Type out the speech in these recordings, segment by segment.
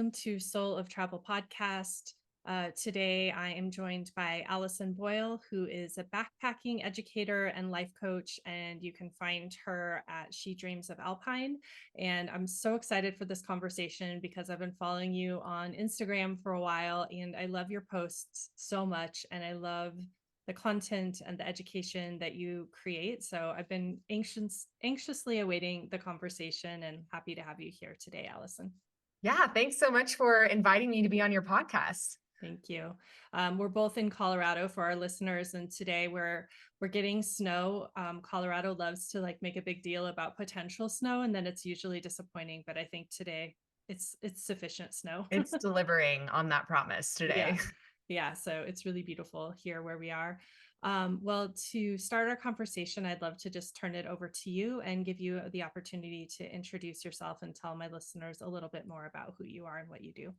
welcome to Soul of Travel podcast. Today, I am joined by Allison Boyle, who is a backpacking educator and life coach, and you can find her at She Dreams of Alpine. And I'm so excited for this conversation because I've been following you on Instagram for a while, and I love your posts so much, and I love the content and the education that you create. So I've been anxiously awaiting the conversation and happy to have you here today, Allison. Yeah, thanks so much for inviting me to be on your podcast. Thank you. We're both in Colorado for our listeners, and today we're getting snow. Colorado loves to make a big deal about potential snow, and then it's usually disappointing. But I think today it's sufficient snow. It's delivering on that promise today. Yeah. So it's really beautiful here where we are. Well, to start our conversation, I'd love to just turn it over to you and give you the opportunity to introduce yourself and tell my listeners a little bit more about who you are and what you do.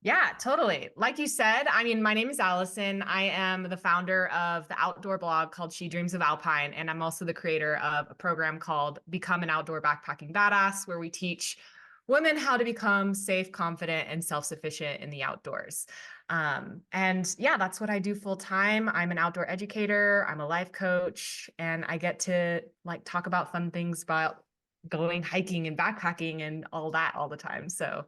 Yeah, totally. Like you said, my name is Allison. I am the founder of the outdoor blog called She Dreams of Alpine, and I'm also the creator of a program called Become an Outdoor Backpacking Badass, where we teach women how to become safe, confident, and self-sufficient in the outdoors. And yeah, that's what I do full time. I'm an outdoor educator, I'm a life coach, and I get to talk about fun things about going hiking and backpacking and all that all the time. So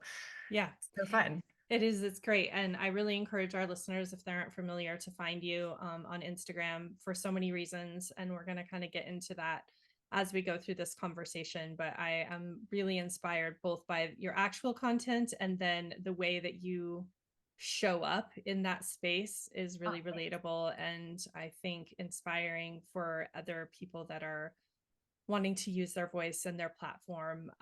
yeah, it's so fun. It is. It's great. And I really encourage our listeners, if they aren't familiar, to find you on Instagram for so many reasons. And we're going to kind of get into that as we go through this conversation. But I am really inspired both by your actual content and then the way that you show up in that space is really relatable. And I think inspiring for other people that are wanting to use their voice and their platform.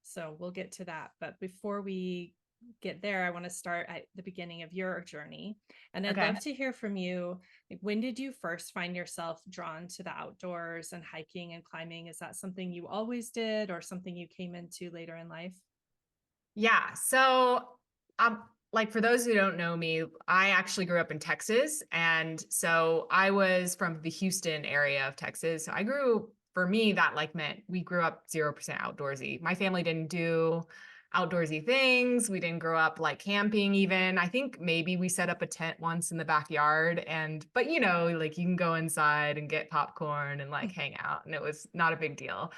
So we'll get to that. But before we get there, I want to start at the beginning of your journey. And I'd love to hear from you. When did you first find yourself drawn to the outdoors and hiking and climbing? Is that something you always did or something you came into later in life? Yeah. So, for those who don't know me, I actually grew up in Texas. And so I was from the Houston area of Texas. So for me, that meant we grew up 0% outdoorsy. My family didn't do outdoorsy things. We didn't grow up camping even. I think maybe we set up a tent once in the backyard but you can go inside and get popcorn and hang out, and it was not a big deal.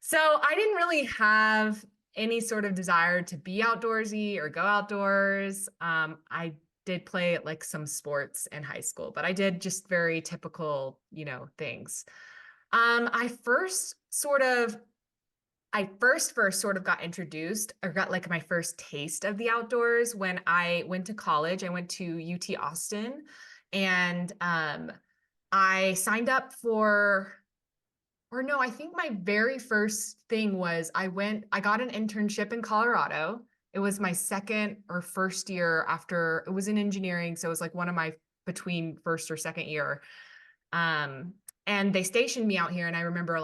So I didn't really have any sort of desire to be outdoorsy or go outdoors. I did play some sports in high school, but I did just very typical, things. I first sort of got introduced or got my first taste of the outdoors when I went to college. I went to UT Austin, and I signed up I think my very first thing was I got an internship in Colorado. It was my second or first year after, it was in engineering. So it was one of my between first or second year. And they stationed me out here, and I remember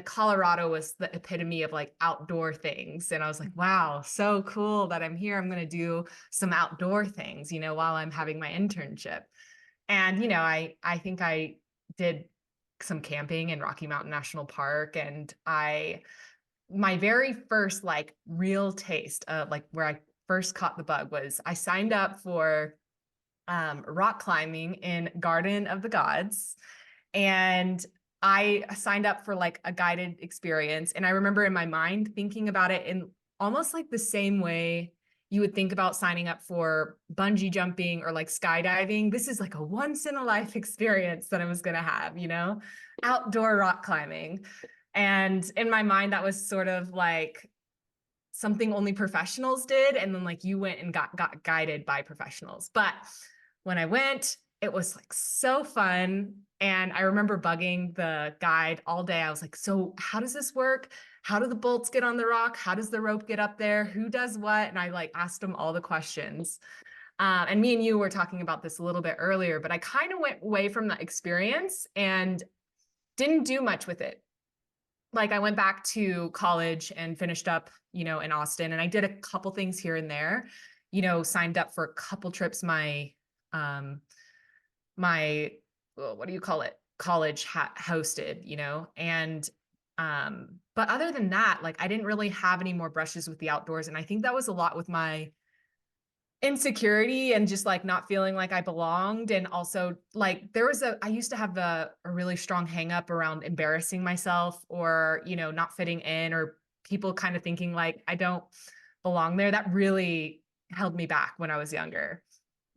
Colorado was the epitome of outdoor things. And I was like, wow, so cool that I'm here. I'm going to do some outdoor things, while I'm having my internship. And, I think I did some camping in Rocky Mountain National Park. And my very first real taste of where I first caught the bug was I signed up for rock climbing in Garden of the Gods. And I signed up for a guided experience. And I remember in my mind thinking about it in almost the same way you would think about signing up for bungee jumping or skydiving. This is a once in a life experience that I was going to have, outdoor rock climbing. And in my mind, that was sort of something only professionals did. And then you went and got guided by professionals. But when I went, it was so fun. And I remember bugging the guide all day. I was like, so how does this work? How do the bolts get on the rock? How does the rope get up there? Who does what? And I asked him all the questions. And me and you were talking about this a little bit earlier, but I kind of went away from that experience and didn't do much with it. I went back to college and finished up, in Austin, and I did a couple things here and there, signed up for a couple trips my what do you call it? College hosted, and But other than that, like I didn't really have any more brushes with the outdoors. And I think that was a lot with my insecurity and just like not feeling like I belonged. And also like I used to have a really strong hang up around embarrassing myself or, not fitting in or people kind of thinking like I don't belong there. That really held me back when I was younger.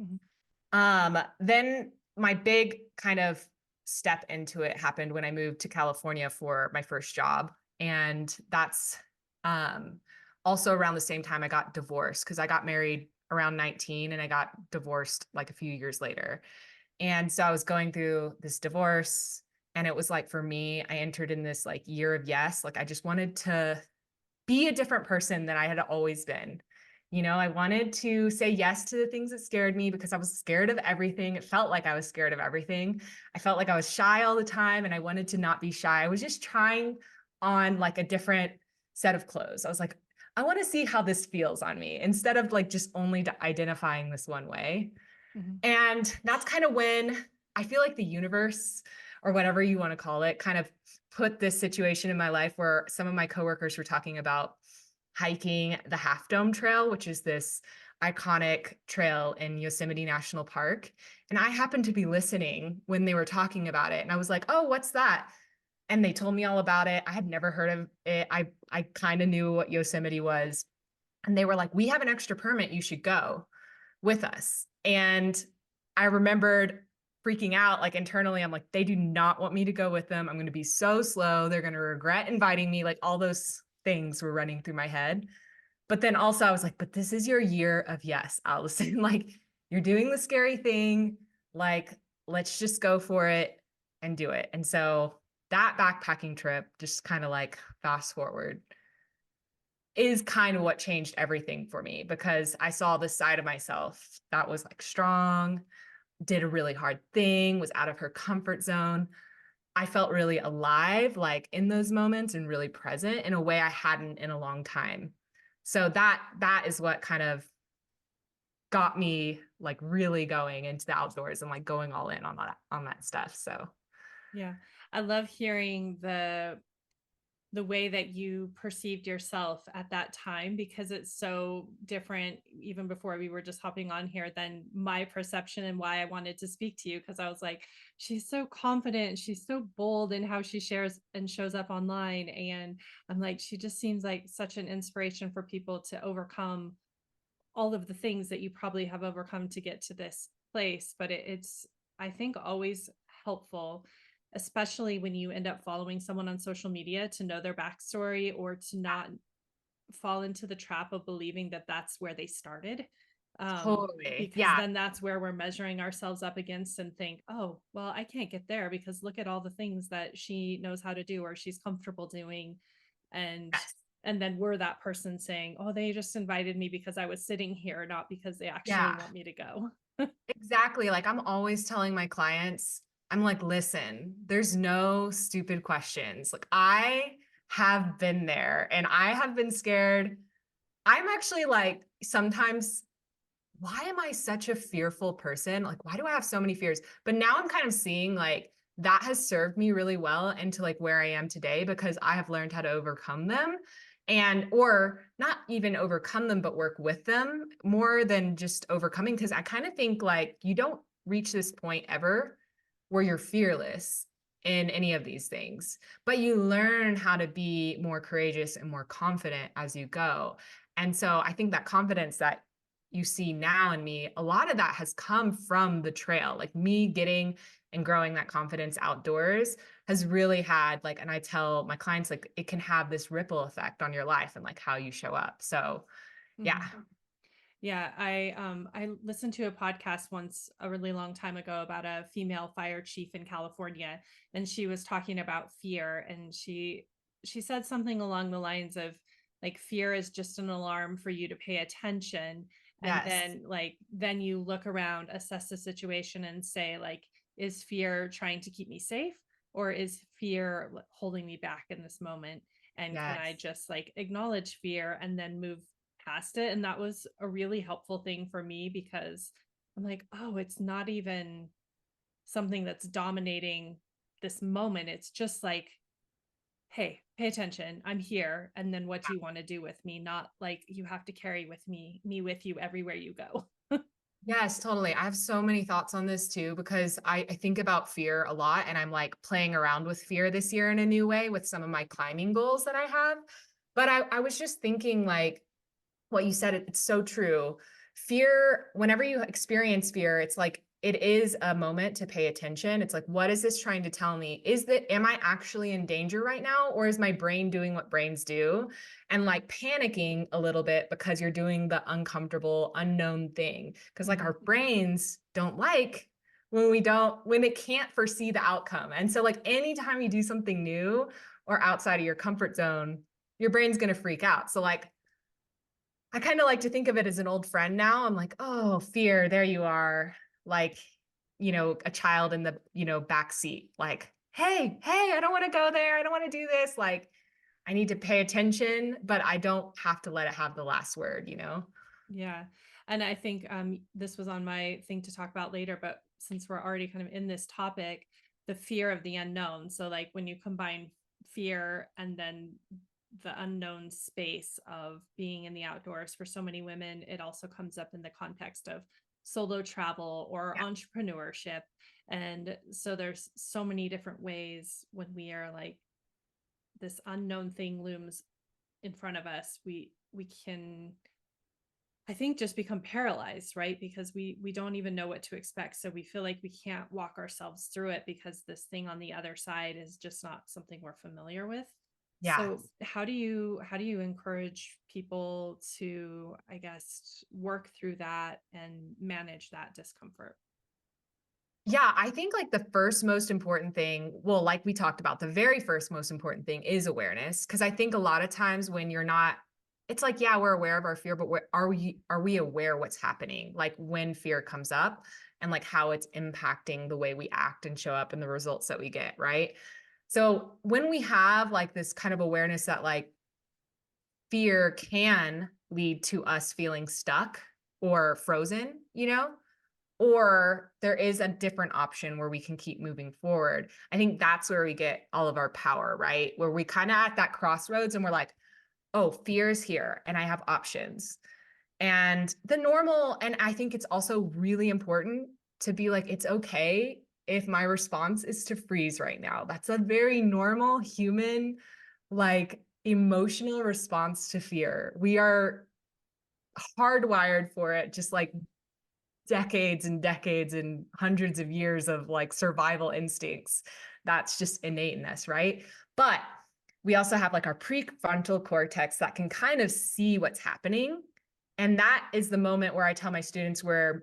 Mhm. Then my big kind of step into it happened when I moved to California for my first job. And that's um, also around the same time I got divorced because I got married around 19 and I got divorced like a few years later. And so I was going through this divorce. And it was like for me, I entered in this like year of yes. Like I just wanted to be a different person than I had always been. I wanted to say yes to the things that scared me because I was scared of everything. It felt like I was scared of everything. I felt like I was shy all the time and I wanted to not be shy. I was just trying on like a different set of clothes. I was like, I want to see how this feels on me instead of like just only identifying this one way. Mhm. And that's kind of when I feel like the universe or whatever you want to call it kind of put this situation in my life where some of my coworkers were talking about hiking the Half Dome Trail, which is this iconic trail in Yosemite National Park. And I happened to be listening when they were talking about it. And I was like, oh, what's that? And they told me all about it. I had never heard of it. I kind of knew what Yosemite was. And they were like, we have an extra permit. You should go with us. And I remembered freaking out like internally. I'm like, they do not want me to go with them. I'm going to be so slow. They're going to regret inviting me. Like all those things were running through my head. But then also I was like, but this is your year of yes, Allison. Like you're doing the scary thing. Like, let's just go for it and do it. And so that backpacking trip, just kind of like fast forward, is kind of what changed everything for me because I saw this side of myself that was like strong, did a really hard thing, was out of her comfort zone. I felt really alive, like in those moments and really present in a way I hadn't in a long time. So that is what kind of got me like really going into the outdoors and like going all in on that stuff. So Yeah. I love hearing the way that you perceived yourself at that time because it's so different even before we were just hopping on here than my perception and why I wanted to speak to you because I was like she's so confident, she's so bold in how she shares and shows up online, and I'm like she just seems like such an inspiration for people to overcome all of the things that you probably have overcome to get to this place. But it's I think always helpful, especially when you end up following someone on social media, to know their backstory or to not fall into the trap of believing that that's where they started. totally. Because Yeah. then that's where we're measuring ourselves up against and think, oh, well, I can't get there because look at all the things that she knows how to do or she's comfortable doing. And Yes. and then we're that person saying, oh, they just invited me because I was sitting here, not because they actually Yeah. want me to go. Exactly. Like I'm always telling my clients, I'm like, listen, there's no stupid questions. Like I have been there and I have been scared. I'm actually like sometimes, why am I such a fearful person? Like, why do I have so many fears? But now I'm kind of seeing like that has served me really well into like where I am today because I have learned how to overcome them and or not even overcome them but work with them more than just overcoming because I kind of think like you don't reach this point ever where you're fearless in any of these things, but you learn how to be more courageous and more confident as you go. And so I think that confidence that you see now in me, a lot of that has come from the trail, like me getting and growing that confidence outdoors has really had like, and I tell my clients, like, it can have this ripple effect on your life and like how you show up. So, yeah. Mhm. Yeah, I listened to a podcast once a really long time ago about a female fire chief in California, and she was talking about fear, and she said something along the lines of like fear is just an alarm for you to pay attention, and Yes. then you look around, assess the situation and say like is fear trying to keep me safe or is fear holding me back in this moment, and can I Yes. just like acknowledge fear and then move past it. And that was a really helpful thing for me because I'm like, oh, it's not even something that's dominating this moment. It's just like hey, pay attention. I'm here. And then what do you want to do with me? Not like you have to carry me with you everywhere you go. Yes, totally. I have so many thoughts on this too, because I think about fear a lot and I'm like playing around with fear this year in a new way with some of my climbing goals that I have. But I was just thinking like what you said, it's so true. Fear, whenever you experience fear, it's like it is a moment to pay attention. It's like, what is this trying to tell me? Am I actually in danger right now? Or is my brain doing what brains do? And like panicking a little bit because you're doing the uncomfortable, unknown thing. Because like Mhm. our brains don't like when it can't foresee the outcome. And so like anytime you do something new or outside of your comfort zone, your brain's going to freak out. So like I kind of like to think of it as an old friend now. I'm like, oh, fear, there you are. Like, a child in the, back seat. Like, hey, I don't want to go there. I don't want to do this. Like, I need to pay attention, but I don't have to let it have the last word. Yeah. And I think this was on my thing to talk about later, but since we're already kind of in this topic, the fear of the unknown. So, like when you combine fear and then the unknown space of being in the outdoors for so many women, it also comes up in the context of solo travel or Yeah. entrepreneurship. And so, there's so many different ways when we are like this unknown thing looms in front of us, we can, I think, just become paralyzed, right? Because we don't even know what to expect. So we feel like we can't walk ourselves through it because this thing on the other side is just not something we're familiar with. Yeah. So how do you encourage people to, I guess, work through that and manage that discomfort? Yeah, I think like the first most important thing, well, like we talked about, the very first most important thing is awareness. Cause I think a lot of times when you're not, it's like, yeah, we're aware of our fear, but are we aware what's happening? Like when fear comes up and like how it's impacting the way we act and show up and the results that we get, right? So when we have like this kind of awareness that like fear can lead to us feeling stuck or frozen, or there is a different option where we can keep moving forward. I think that's where we get all of our power, right? Where we kind of at that crossroads and we're like, oh, fear is here and I have options. And I think it's also really important to be like, it's okay if my response is to freeze right now. That's a very normal human, like emotional response to fear. We are hardwired for it, just like decades and decades and hundreds of years of like survival instincts. That's just innate in us, right? But we also have like our prefrontal cortex that can kind of see what's happening. And that is the moment where I tell my students where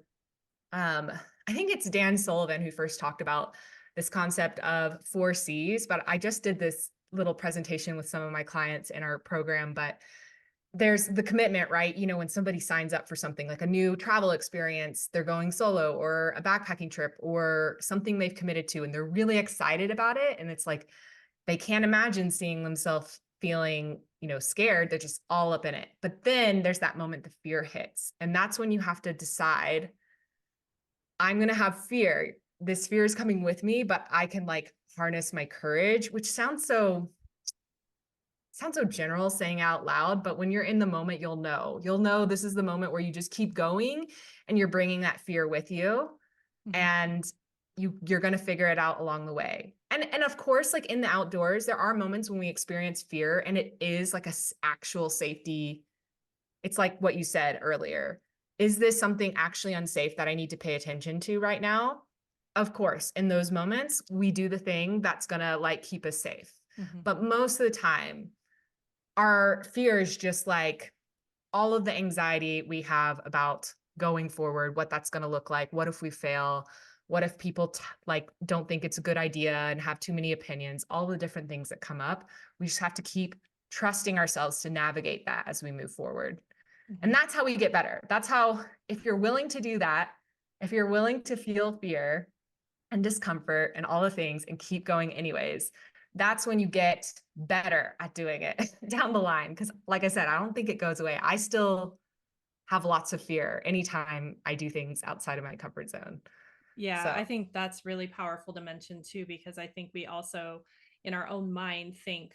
I think it's Dan Sullivan who first talked about this concept of 4 C's, but I just did this little presentation with some of my clients in our program, but there's the commitment, right? When somebody signs up for something like a new travel experience, they're going solo or a backpacking trip or something they've committed to, and they're really excited about it. And it's like they can't imagine seeing themselves feeling, scared. They're just all up in it. But then there's that moment the fear hits. And that's when you have to decide, I'm going to have fear. This fear is coming with me, but I can like harness my courage, which sounds so general saying out loud, but when you're in the moment, you'll know this is the moment where you just keep going and you're bringing that fear with you, Mhm. and you're going to figure it out along the way. And of course, like in the outdoors, there are moments when we experience fear and it is like actual safety. It's like what you said earlier. Is this something actually unsafe that I need to pay attention to right now? Of course, in those moments, we do the thing that's going to like keep us safe. Mhm. But most of the time, our fear is just like all of the anxiety we have about going forward, what that's going to look like. What if we fail? What if people like don't think it's a good idea and have too many opinions? All the different things that come up. We just have to keep trusting ourselves to navigate that as we move forward. And Mhm. that's how we get better. That's how, if you're willing to do that, if you're willing to feel fear and discomfort and all the things and keep going anyways, that's when you get better at doing it down the line. Because like I said, I don't think it goes away. I still have lots of fear anytime I do things outside of my comfort zone. Yeah, So I think that's really powerful to mention too, because I think we also, in our own mind, think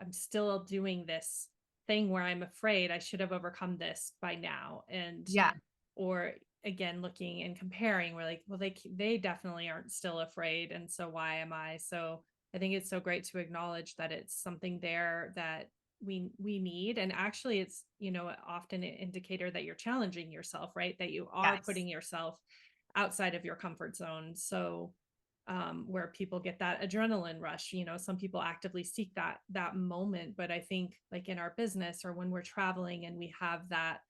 I'm still doing this thing where I'm afraid. I should have overcome this by now. And, Yeah. or again, looking and comparing, we're like, well, they definitely aren't still afraid. And so why am I? So I think it's so great to acknowledge that it's something there that we need. And actually it's, often an indicator that you're challenging yourself, right? That you are Yes. putting yourself outside of your comfort zone. So where people get that adrenaline rush, some people actively seek that moment. But I think like in our business or when we're traveling and we have that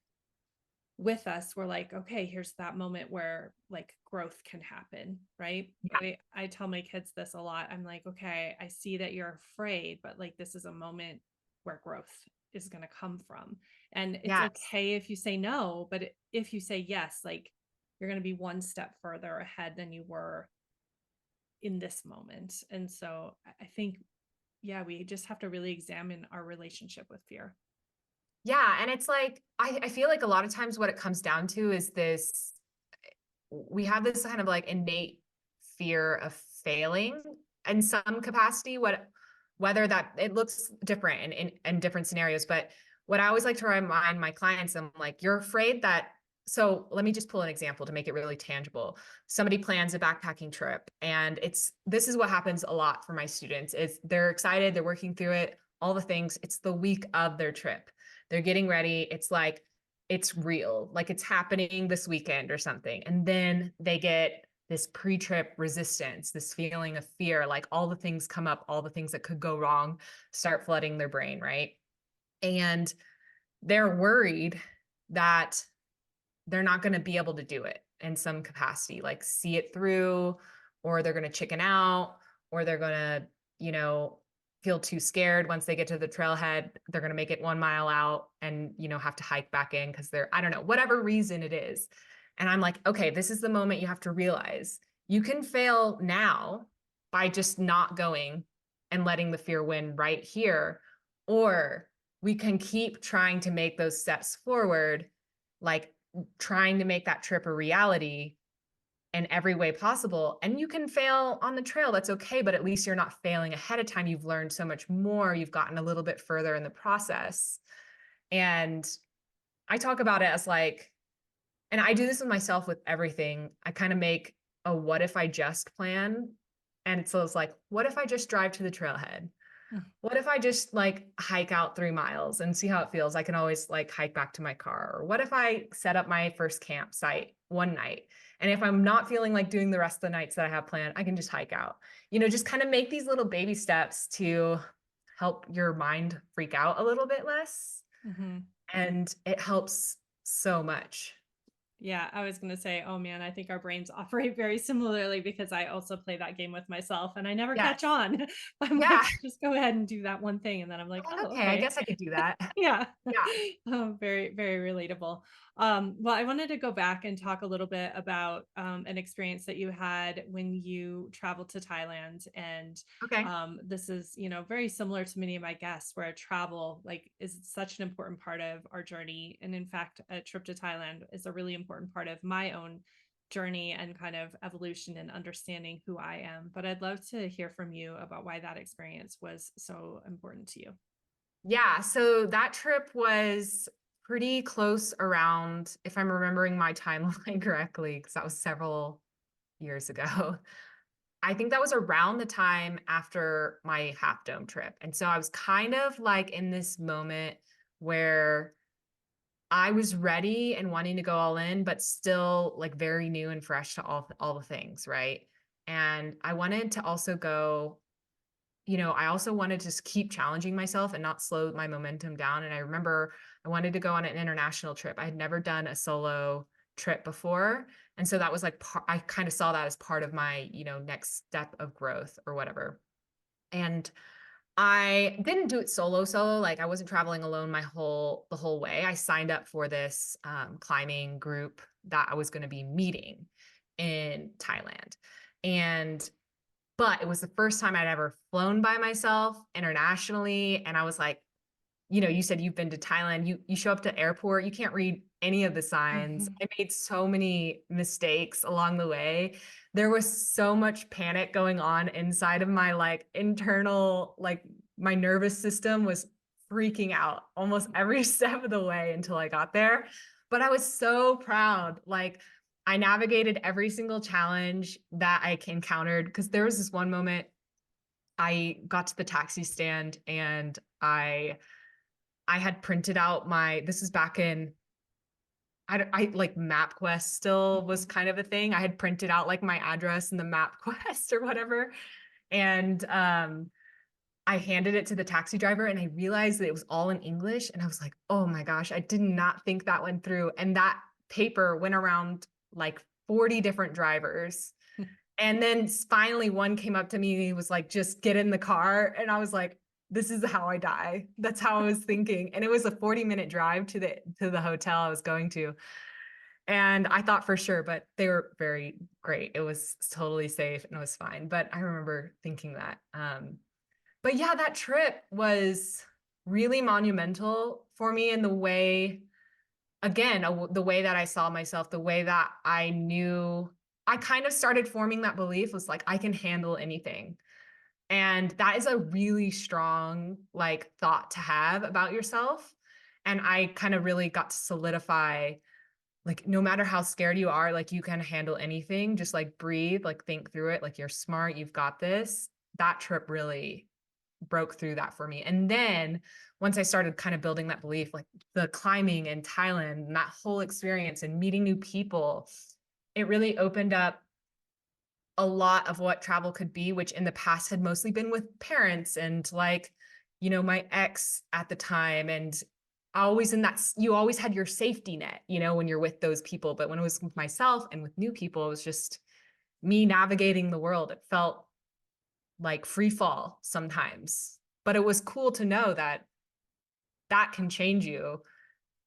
with us, we're like, okay, here's that moment where like growth can happen, right? Yeah. I tell my kids this a lot. I'm like, okay, I see that you're afraid, but like this is a moment where growth is going to come from. And it's Yes. okay if you say no, but if you say yes, like you're going to be one step further ahead than you were in this moment. And so I think, yeah, we just have to really examine our relationship with fear. Yeah. And it's like, I feel like a lot of times what it comes down to is this, we have this kind of like innate fear of failing in some capacity, whether that it looks different in different scenarios. But what I always like to remind my clients, I'm like, you're afraid that, so let me just pull an example to make it really tangible. Somebody plans a backpacking trip, and this is what happens a lot for my students is they're excited, they're working through it, all the things. It's the week of their trip. They're getting ready. It's like it's real, like it's happening this weekend or something. And then they get this pre-trip resistance, this feeling of fear, like all the things come up, all the things that could go wrong start flooding their brain, right? And they're worried that they're not going to be able to do it in some capacity, like see it through, or they're going to chicken out, or they're going to, feel too scared once they get to the trailhead. They're going to make it 1 mile out and, have to hike back in because I don't know, whatever reason it is. And I'm like, okay, this is the moment you have to realize you can fail now by just not going and letting the fear win right here. Or we can keep trying to make those steps forward, like trying to make that trip a reality in every way possible. And you can fail on the trail. That's okay. But at least you're not failing ahead of time. You've learned so much more. You've gotten a little bit further in the process. And I talk about it as like, and I do this with myself with everything. I kind of make a what if I just plan. And so it's like, what if I just drive to the trailhead? Mm. What if I just like hike out 3 miles and see how it feels? I can always like hike back to my car. Or what if I set up my first campsite one night? And if I'm not feeling like doing the rest of the nights that I have planned, I can just hike out. Just kind of make these little baby steps to help your mind freak out a little bit less. Mhm. And it helps so much. Yeah, I was going to say, oh man, I think our brains operate very similarly because I also play that game with myself and I never catch Yes. on. I'm Yeah. like, just go ahead and do that one thing. And then I'm like, I'm like, oh, okay, I okay. guess I could do that. Yeah. Yeah. Oh, very, very relatable. Well, I wanted to go back and talk a little bit about an experience that you had when you traveled to Thailand. And Okay. this is, very similar to many of my guests where travel like is such an important part of our journey. And in fact, a trip to Thailand is a really important part of my own journey and kind of evolution and understanding who I am. But I'd love to hear from you about why that experience was so important to you. Yeah, so that trip was pretty close around, if I'm remembering my timeline correctly, because that was several years ago. I think that was around the time after my Half Dome trip. And so I was kind of like in this moment where I was ready and wanting to go all in, but still like very new and fresh to all the things, right? And I wanted to also go, I also wanted to just keep challenging myself and not slow my momentum down. And I remember I wanted to go on an international trip. I had never done a solo trip before. And so that was like, I kind of saw that as part of my, next step of growth or whatever. And I didn't do it solo. Like I wasn't traveling alone the whole way. I signed up for this climbing group that I was going to be meeting in Thailand. And but it was the first time I'd ever flown by myself internationally. And I was like, you said you've been to Thailand. You show up to airport, you can't read any of the signs. Mhm. I made so many mistakes along the way. There was so much panic going on inside of my like internal like my nervous system was freaking out almost every step of the way until I got there. But I was so proud. Like I navigated every single challenge that I encountered because there was this one moment I got to the taxi stand and I had printed out my this is back in I like MapQuest still was kind of a thing. I had printed out like my address in the MapQuest or whatever. And I handed it to the taxi driver and I realized that it was all in English. And I was like, oh my gosh, I did not think that went through. And that paper went around like 40 different drivers. And then finally one came up to me and he was like, just get in the car. And I was like, this is how I die. That's how I was thinking. And it was a 40-minute drive to the hotel I was going to. And I thought for sure, but they were very great. It was totally safe and it was fine. But I remember thinking that. But yeah, that trip was really monumental for me in the way, again, the way that I saw myself, the way that I knew I kind of started forming that belief was like, I can handle anything. And that is a really strong like thought to have about yourself. And I kind of really got to solidify like no matter how scared you are, like you can handle anything. Just like breathe, like think through it, like you're smart, you've got this. That trip really broke through that for me. And then once I started kind of building that belief, like the climbing in Thailand and that whole experience and meeting new people, it really opened up a lot of what travel could be, which in the past had mostly been with parents and like, you know, my ex at the time. And always in that, you always had your safety net, you know, when you're with those people. But when it was with myself and with new people, it was just me navigating the world. It felt like free fall sometimes, but it was cool to know that that can change you.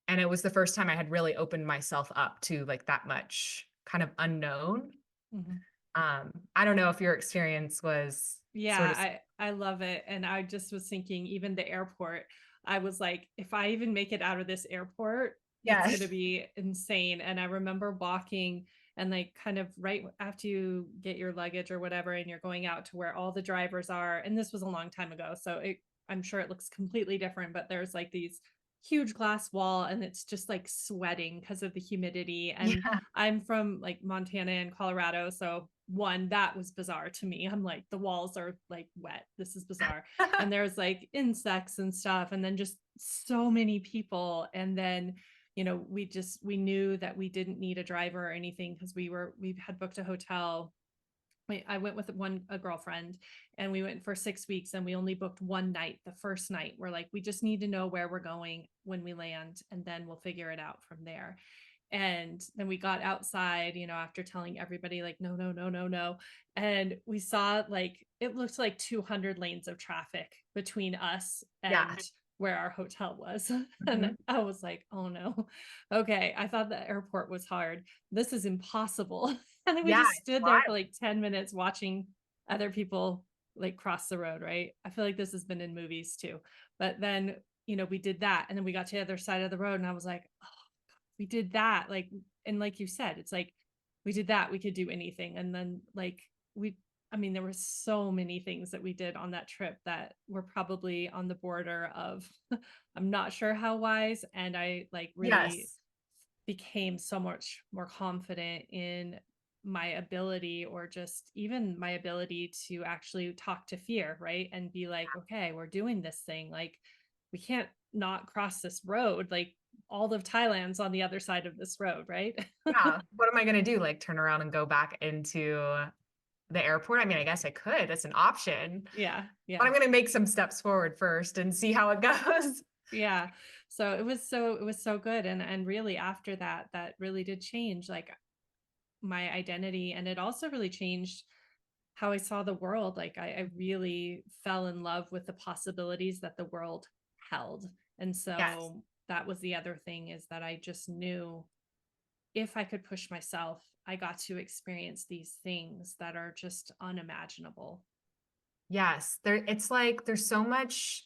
And it was the first time I had really opened myself up to like that much kind of unknown. Mhm. I don't know if your experience was sort Yeah, of, I love it. And I just was thinking, even the airport, I was like, if I even make it out of this airport, it's going to yes, be insane. And I remember walking and like kind of right after you get your luggage or whatever, and you're going out to where all the drivers are. And this was a long time ago, so I'm sure it looks completely different, but there's like these huge glass wall and it's just like sweating because of the humidity. And yeah, I'm from like Montana and Colorado, so one, that was bizarre to me. I'm like, the walls are like wet. This is bizarre. And there's like insects and stuff, and then just so many people. And then, we knew that we didn't need a driver or anything because we had booked a hotel. I went with a girlfriend, and we went for 6 weeks, and we only booked one night. The first night, we're like, we just need to know where we're going when we land, and then we'll figure it out from there. And then we got outside, after telling everybody like, no, no, no, no, no. And we saw like, it looked like 200 lanes of traffic between us yeah, and where our hotel was. And mhm. I was like, oh no. Okay. I thought the airport was hard. This is impossible. And then we Yeah, just it's stood there for wild. like 10 minutes watching other people like cross the road, right? I feel like this has been in movies too. But then, we did that. And then we got to the other side of the road, and I was like, oh, we did that. Like, and like you said, it's like we did that, we could do anything. And then like there were so many things that we did on that trip that were probably on the border of I'm not sure how wise. And I like really Yes, became so much more confident in my ability, or just even my ability to actually talk to fear, right? And be like, okay, we're doing this thing. Like, we can't not cross this road. Like, all of Thailand's on the other side of this road, right? yeah. What am I gonna do? Like turn around and go back into the airport? I mean, I guess I could. That's an option. Yeah, But yeah, I'm gonna make some steps forward first and see how it goes. yeah. So it was so good. And really after that, that really did change like my identity. And it also really changed how I saw the world. Like, I really fell in love with the possibilities that the world held. And Yes. so that was the other thing, is that I just knew if I could push myself, I got to experience these things that are just unimaginable. Yes. It's like there's so much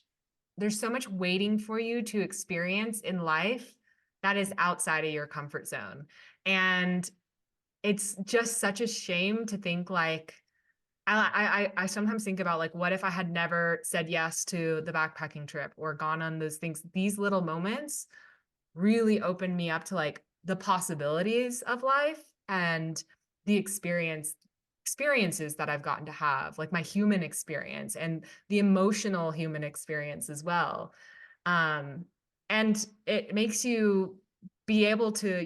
waiting for you to experience in life that is outside of your comfort zone. And it's just such a shame to think like I sometimes think about like, what if I had never said yes to the backpacking trip or gone on those things? These little moments really opened me up to like the possibilities of life and the experiences that I've gotten to have, like my human experience and the emotional human experience as well. Um, and it makes you be able to,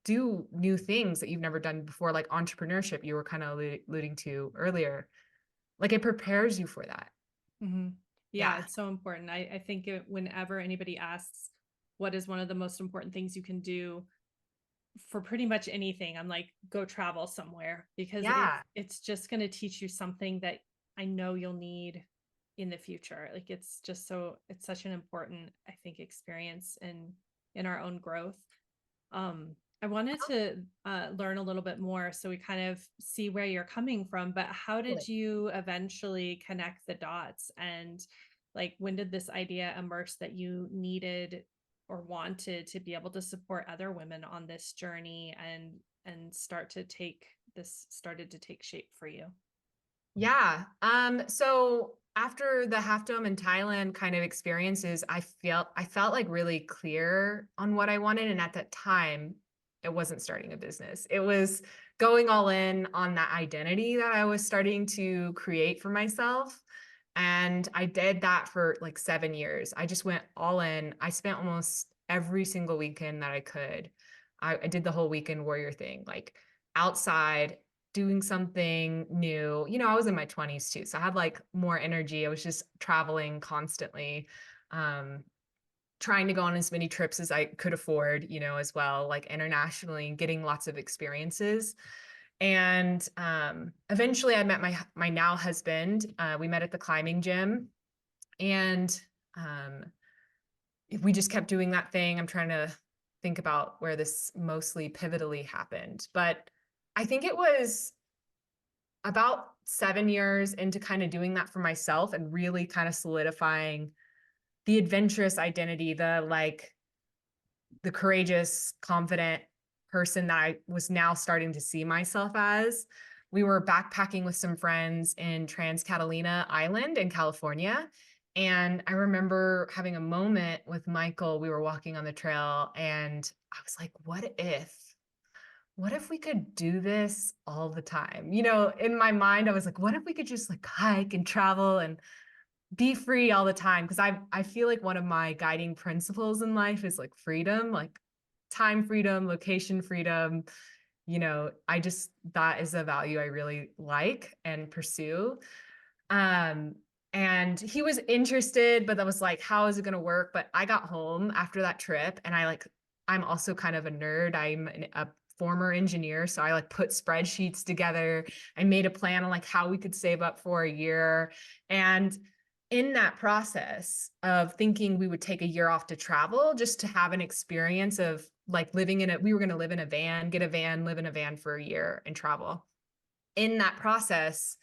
do new things that you've never done before, like entrepreneurship, you were kind of alluding to earlier. Like it prepares you for that. Mhm. Yeah, Yeah. it's so important. I think whenever anybody asks what is one of the most important things you can do for pretty much anything, I'm like, go travel somewhere because Yeah. it's just going to teach you something that I know you'll need in the future. Like it's such an important, I think, experience in our own growth. I wanted to learn a little bit more so we kind of see where you're coming from, but how did Totally. you eventually connect the dots? And like, when did this idea emerge that you needed or wanted to be able to support other women on this journey and started to take shape for you? Yeah. So after the Half Dome in Thailand kind of experiences, I felt like really clear on what I wanted. And at that time, it wasn't starting a business. It was going all in on that identity that I was starting to create for myself. And I did that for like 7 years. I just went all in. I spent almost every single weekend that I could. I did the whole weekend warrior thing, like outside doing something new. I was in my 20s too, so I had like more energy. I was just traveling constantly, um, trying to go on as many trips as I could afford, as well, like internationally, and getting lots of experiences. And eventually, I met my now husband. We met at the climbing gym, and um, we just kept doing that thing. I'm trying to think about where this mostly pivotally happened, but I think it was about 7 years into kind of doing that for myself and really kind of solidifying the adventurous identity, the courageous, confident person that I was now starting to see myself as. We were backpacking with some friends in Trans Catalina Island in California. And I remember having a moment with Michael. We were walking on the trail, and I was like, what if we could do this all the time? In my mind, I was like, what if we could just like hike and travel and be free all the time? Because I feel like one of my guiding principles in life is like freedom, like time freedom, location freedom. I just that is a value I really like and pursue. Um, and he was interested, but that was like, how is it going to work? But I got home after that trip, and I'm also kind of a nerd. A former engineer, so I like put spreadsheets together. I made a plan on like how we could save up for a year. And in that process of thinking we would take a year off to travel, just to have an experience of like we were going to live in a van, get a van, live in a van for a year and travel. In that process,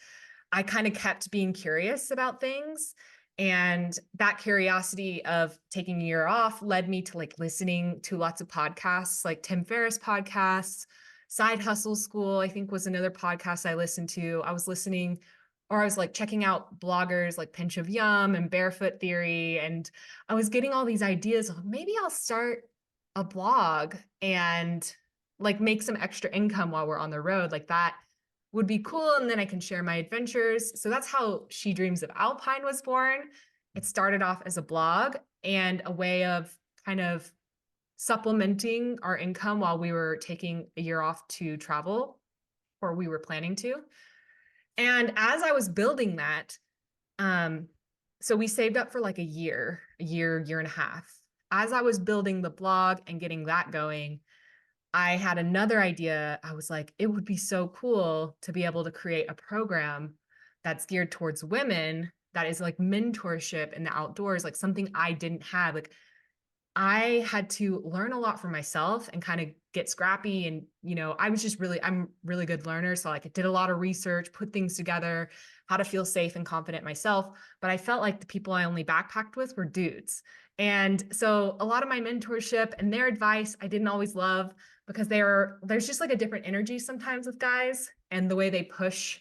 I kind of kept being curious about things. And that curiosity of taking a year off led me to like listening to lots of podcasts, like Tim Ferriss podcasts. Side Hustle School, I think, was another podcast I listened to. I was like checking out bloggers like Pinch of Yum and Barefoot Theory. And I was getting all these ideas of maybe I'll start a blog and like make some extra income while we're on the road. Like that would be cool. And then I can share my adventures. So that's how She Dreams of Alpine was born. It started off as a blog and a way of kind of supplementing our income while we were taking a year off to travel, or we were planning to. And as I was building that, um, so we saved up for like a year and a half. As I was building the blog and getting that going, I had another idea. I was like, it would be so cool to be able to create a program that's geared towards women that is like mentorship in the outdoors, like something I didn't have. Like I had to learn a lot for myself and kind of get scrappy. And, I'm really good learner. So like I did a lot of research, put things together, how to feel safe and confident myself. But I felt like the people I only backpacked with were dudes. And so a lot of my mentorship and their advice I didn't always love because there's just like a different energy sometimes with guys and the way they push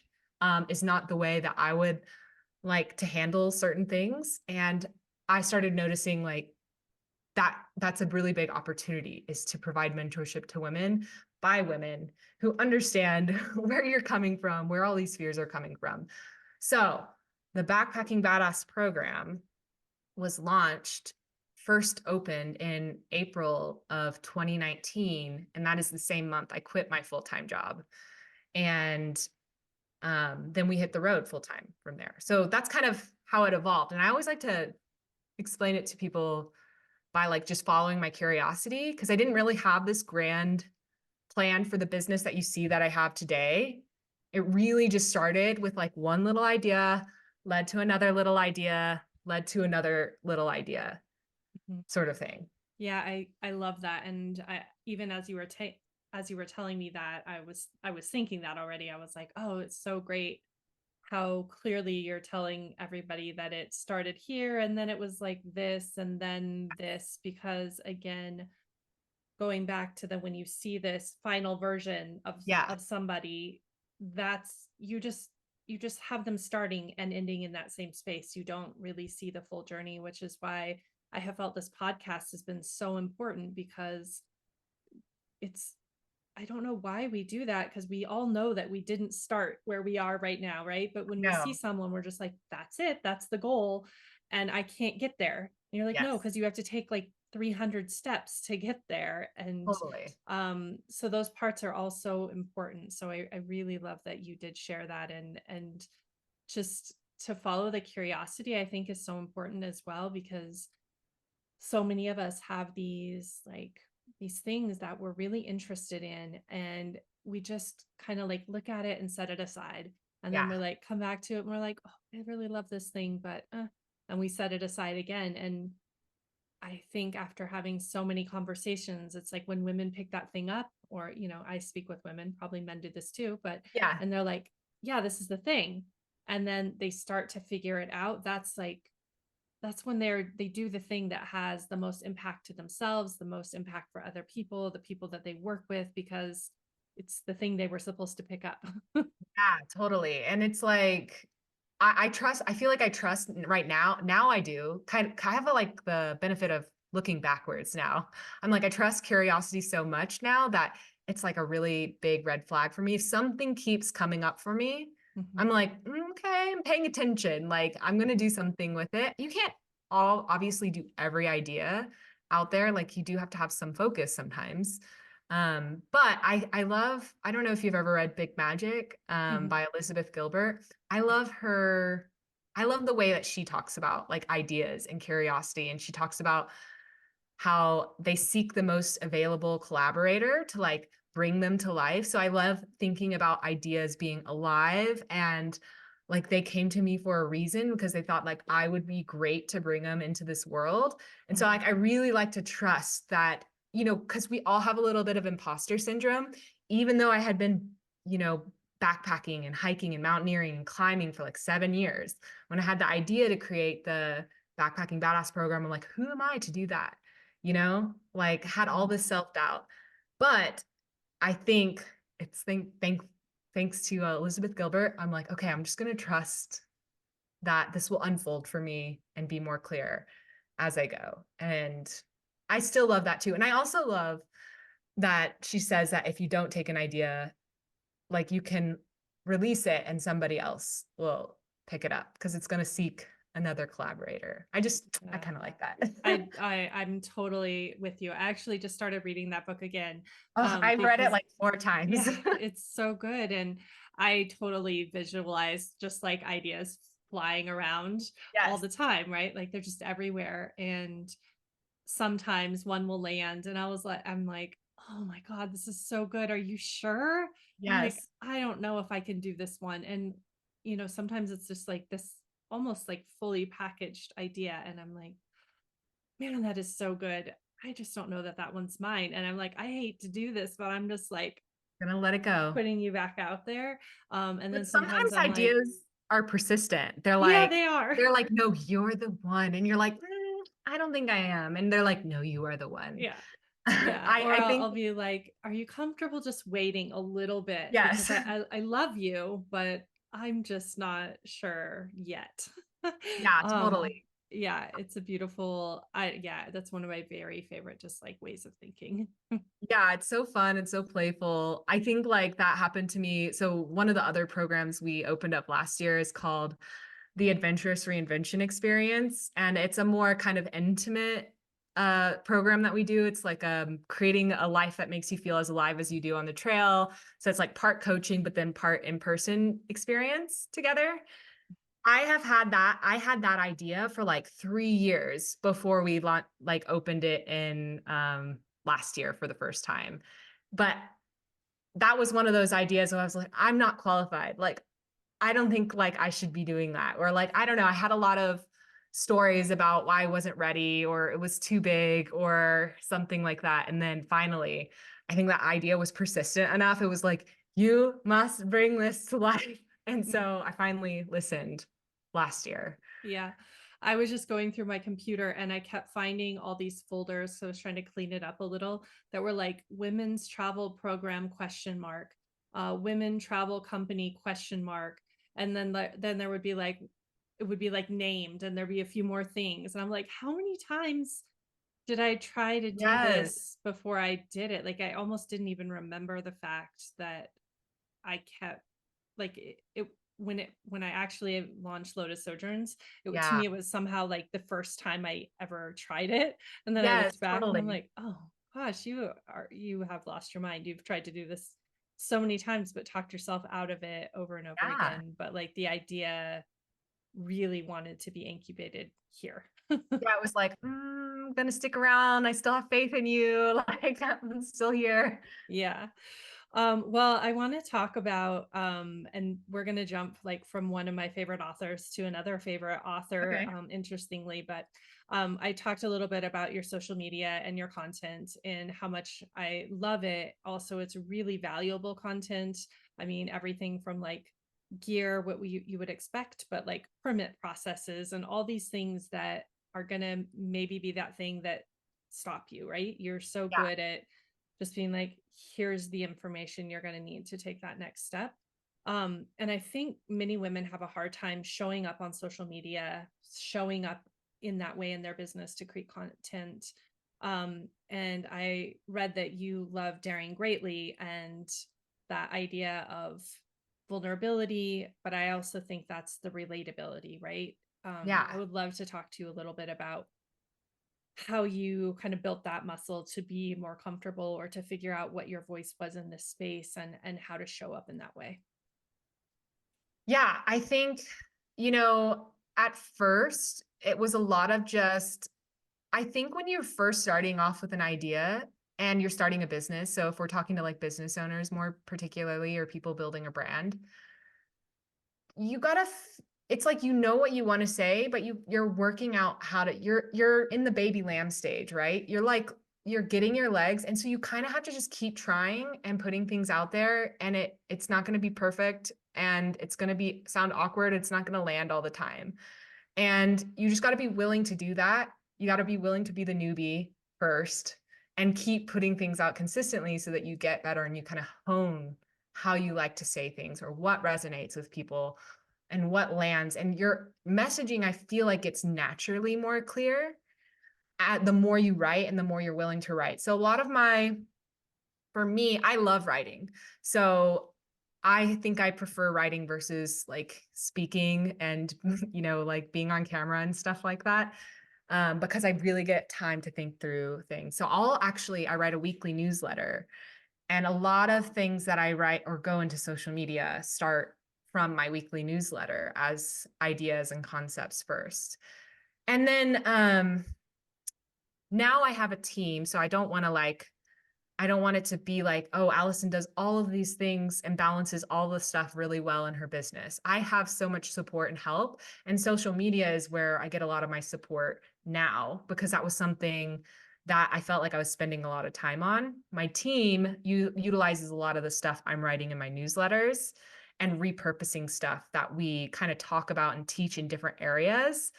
is not the way that I would like to handle certain things. And I started noticing like that's a really big opportunity, is to provide mentorship to women by women who understand where you're coming from, where all these fears are coming from. So the Backpacking Badass program was launched, first opened in April of 2019. And that is the same month I quit my full-time job. And then we hit the road full time from there. So that's kind of how it evolved. And I always like to explain it to people by like just following my curiosity, because I didn't really have this grand plan for the business that you see that I have today. It really just started with like one little idea, led to another little idea, led to another little idea, Mhm. sort of thing. Yeah, I love that. And I, even as you were as you were telling me that, I was thinking that already. I was like, oh, it's so great how clearly you're telling everybody that it started here and then it was like this and then this, because again, going back to the, when you see this final version Yeah. of somebody, that's, you just have them starting and ending in that same space. You don't really see the full journey, which is why I have felt this podcast has been so important, because it's, I don't know why we do that, because we all know that we didn't start where we are right now, right? But when we see No. someone, we're just like, that's it, that's the goal. And I can't get there. And you're like, no, Yes. because you have to take like 300 steps to get there. And Totally. so those parts are also important. So I really love that you did share that. And just to follow the curiosity, I think is so important as well, because so many of us have these like these things that we're really interested in, and we just kind of like look at it and set it aside, and then Yeah. we're like come back to it and we're like, oh, I really love this thing, but and we set it aside again. And I think after having so many conversations, it's like when women pick that thing up, or I speak with women, probably men do this too, but Yeah. and they're like, yeah, this is the thing, and then they start to figure it out. That's like, that's when they do the thing that has the most impact to themselves, the most impact for other people, the people that they work with, because it's the thing they were supposed to pick up. Yeah, totally. And it's like, I trust, I feel like I trust right now. Now I do I have a, like the benefit of looking backwards now. I'm like, I trust curiosity so much now that it's like a really big red flag for me. If something keeps coming up for me, Mhm. I'm like, okay, I'm paying attention. Like, I'm going to do something with it. You can't all obviously do every idea out there. Like, you do have to have some focus sometimes. But I love, I don't know if you've ever read Big Magic Mhm. by Elizabeth Gilbert. I love her. I love the way that she talks about like ideas and curiosity. And she talks about how they seek the most available collaborator to like bring them to life. So I love thinking about ideas being alive, and like they came to me for a reason because they thought like I would be great to bring them into this world. And so like Mhm. I really like to trust that, because we all have a little bit of imposter syndrome, even though I had been, backpacking and hiking and mountaineering and climbing for like 7 years. When I had the idea to create the Backpacking Badass program, I'm like, who am I to do that? Like had all Mhm. this self-doubt. But I think it's thanks to Elizabeth Gilbert, I'm like, okay, I'm just going to trust that this will unfold for me and be more clear as I go. And I still love that too. And I also love that she says that if you don't take an idea, like you can release it and somebody else will pick it up because it's going to seek another collaborator. I Yeah. kind of like that. I'm totally with you. I actually just started reading that book again, Oh, I've read it because like 4 times. yeah, it's so good. And I totally visualize just like ideas flying around all Yes. the time, right? Like they're just everywhere. And sometimes one will land and I'm like, oh my God, this is so good. Are you sure? I'm like, Yes. I don't know if I can do this one. And sometimes it's just like this almost like fully packaged idea. And I'm like, man, that is so good. I just don't know that that one's mine. And I'm like, I hate to do this, but I'm just like Gonna let it go. putting you back out there. And then But sometimes sometimes I'm like, ideas are persistent. They're yeah, like, they are. they're like, no, you're the one. And you're like, I don't think I am. And they're like, no, you are the one. Yeah. Yeah. I, Or I I'll think, be like, are you comfortable just waiting a little bit? Because yes. I love you, but I'm just not sure yet. Yeah, Um, totally. yeah, it's a beautiful, yeah, that's one of my very favorite just like ways of thinking. Yeah, it's so fun and so playful. I think like that happened to me. So one of the other programs we opened up last year is called the Adventurous Reinvention Experience, and it's a more kind of intimate program that we do. It's like creating a life that makes you feel as alive as you do on the trail. So it's like part coaching, but then part in-person experience together. I had that idea for like 3 years before we like opened it in last year for the first time. But that was one of those ideas where I was like, I'm not qualified. Like, I don't think like I should be doing that. Or like, I don't know. I had a lot of stories about why I wasn't ready or it was too big or something like that. And then finally, I think that idea was persistent enough. It was like, you must bring this to life. And so I finally listened last year. Yeah. I was just going through my computer and I kept finding all these folders. So I was trying to clean it up a little that were like women's travel program question mark, women travel company question mark. And then then there would be like it would be like named and there'd be a few more things. And I'm like, how many times did I try to do Yes. this before I did it? Like I almost didn't even remember the fact that I kept like when I actually launched Lotus Sojourns, to Yeah. me it was somehow like the first time I ever tried it. And then I Yes, looked back and I'm totally. like, oh gosh, you have lost your mind. You've tried to do this so many times, but talked yourself out of it over and over Yeah. again. But like the idea really wanted to be incubated here. Yeah, it was like, I'm gonna stick around. I still have faith in you. Like I'm still here. Yeah. Well, I want to talk about, and we're going to jump like from one of my favorite authors to another favorite author, Okay. interestingly, but I talked a little bit about your social media and your content and how much I love it. Also, it's really valuable content. I mean, everything from like gear, what you would expect, but like permit processes and all these things that are going to maybe be that thing that stop you, right? You're so Yeah. good at just being like, here's the information you're going to need to take that next step. And I think many women have a hard time showing up on social media, showing up in that way in their business to create content. And I read that you love daring greatly and that idea of vulnerability, but I also think that's the relatability, right? I Yeah. would love to talk to you a little bit about how you kind of built that muscle to be more comfortable or to figure out what your voice was in this space and how to show up in that way. Yeah. I think, at first it was a lot of just, I think when you're first starting off with an idea and you're starting a business. So if we're talking to like business owners more particularly, or people building a brand, you gotta it's like you know what you want to say, but you're working out how to you're in the baby lamb stage, right? You're like you're getting your legs, and so you kind of have to just keep trying and putting things out there, and it's not going to be perfect, and it's going to be sound awkward, it's not going to land all the time. And you just got to be willing to do that. You got to be willing to be the newbie first and keep putting things out consistently so that you get better and you kind of hone how you like to say things or what resonates with people and what lands. And your messaging, I feel like it's naturally more clear at the more you write and the more you're willing to write. So a lot of for me, I love writing. So I think I prefer writing versus like speaking and, like being on camera and stuff like that. Because I really get time to think through things. So I write a weekly newsletter, and a lot of things that I write or go into social media start from my weekly newsletter as ideas and concepts first. And then now I have a team, so I don't want it to be like, oh, Allison does all of these things and balances all the stuff really well in her business. I have so much support and help. And social media is where I get a lot of my support now because that was something that I felt like I was spending a lot of time on. My team utilizes a lot of the stuff I'm writing in my newsletters and repurposing stuff that we kind of talk about and teach in different areas.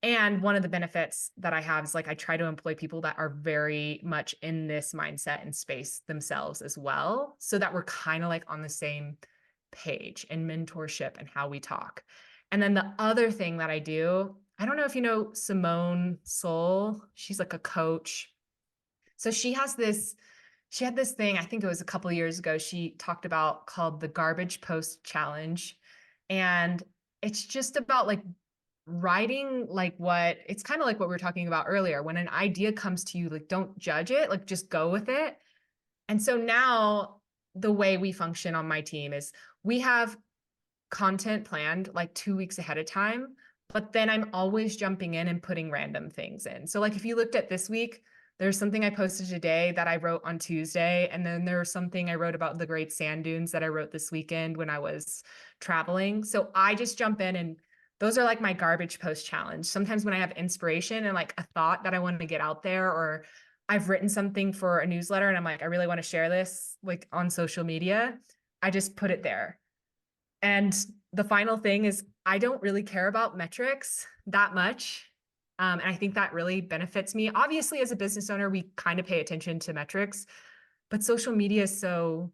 And one of the benefits that I have is like I try to employ people that are very much in this mindset and space themselves as well, so that we're kind of like on the same page and mentorship and how we talk. And then the other thing that I do, I don't know if you know Simone Soul. She's like a coach. So she had this thing, I think it was a couple years ago, she talked about called the garbage post challenge. And it's just about like writing like what it's kind of like what we were talking about earlier. When an idea comes to you, like don't judge it, like just go with it. And so now the way we function on my team is we have content planned like 2 weeks ahead of time, but then I'm always jumping in and putting random things in. So like if you looked at this week, there's something I posted today that I wrote on Tuesday, and then there's something I wrote about the great sand dunes that I wrote this weekend when I was traveling. So I just jump in, and those are like my garbage post challenge. Sometimes when I have inspiration and like a thought that I want to get out there, or I've written something for a newsletter and I'm like, I really want to share this like on social media, I just put it there. And the final thing is I don't really care about metrics that much. And I think that really benefits me. Obviously, as a business owner, we kind of pay attention to metrics, but social media is so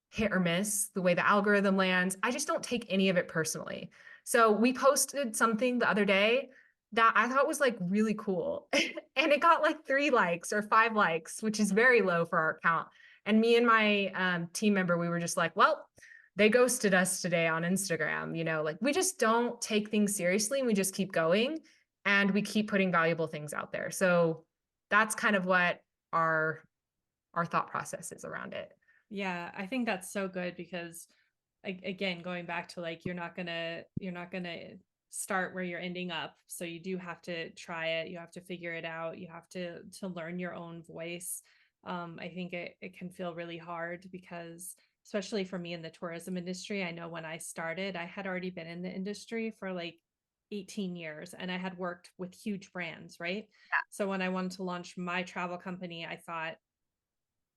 hit or miss the way the algorithm lands. I just don't take any of it personally. So we posted something the other day that I thought was like really cool. And it got like 3 likes or 5 likes, which is very low for our account. And me and my team member, we were just like, well, they ghosted us today on Instagram. Like we just don't take things seriously, and we just keep going and we keep putting valuable things out there. So that's kind of what our thought process is around it. Yeah, I think that's so good because again, going back to like you're not gonna start where you're ending up. So you do have to try it, you have to figure it out, you have to learn your own voice. I think it can feel really hard because especially for me in the tourism industry, I know when I started, I had already been in the industry for like 18 years and I had worked with huge brands, right? So when I wanted to launch my travel company, I thought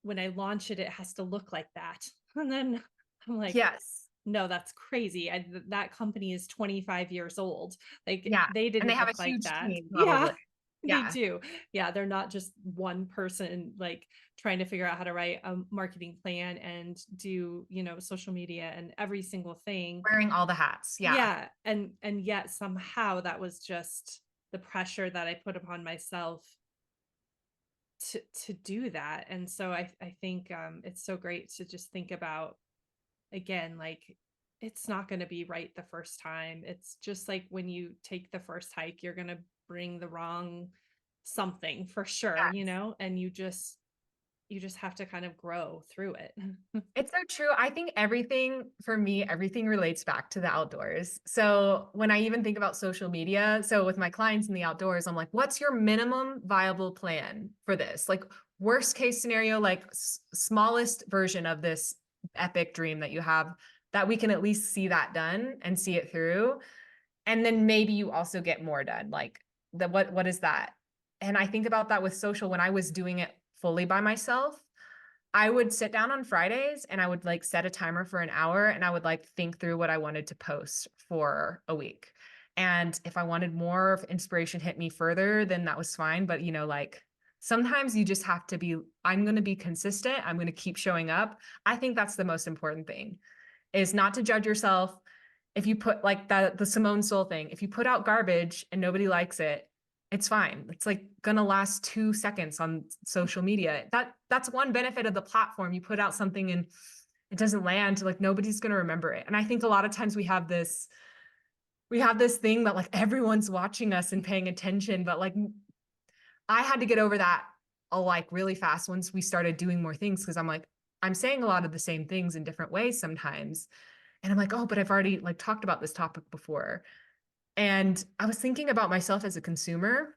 when I launch it, it has to look like that. And then I'm like, Yes. no, that's crazy. That company is 25 years old. Like Yeah. they And they didn't have a look like huge that. team Yeah, probably. they Yeah. do. Yeah, they're not just one person like trying to figure out how to write a marketing plan and do, social media and every single thing. Wearing all the hats. Yeah. Yeah, and yet somehow that was just the pressure that I put upon myself to do that. And so I think it's so great to just think about again, like it's not going to be right the first time. It's just like when you take the first hike, you're going to bring the wrong something for sure, Yes. and you just have to kind of grow through it. It's so true. I think everything for me, everything relates back to the outdoors. So when I even think about social media, so with my clients in the outdoors, I'm like, what's your minimum viable plan for this? Like worst case scenario, like smallest version of this epic dream that you have, that we can at least see that done and see it through. And then maybe you also get more done. Like what is that? And I think about that with social when I was doing it fully by myself. I would sit down on Fridays and I would like set a timer for an hour and I would like think through what I wanted to post for a week. And if I wanted more, if inspiration hit me further, then that was fine. But like sometimes you just have to be, I'm going to be consistent. I'm going to keep showing up. I think that's the most important thing, is not to judge yourself. If you put like the Simone Soul thing, if you put out garbage and nobody likes it, it's fine. It's like gonna last 2 seconds on social media. That's one benefit of the platform. You put out something and it doesn't land, like nobody's gonna remember it. And I think a lot of times we have this thing that like everyone's watching us and paying attention, but like I had to get over that like really fast once we started doing more things, because I'm like, I'm saying a lot of the same things in different ways sometimes. And I'm like, oh, but I've already like talked about this topic before. And I was thinking about myself as a consumer,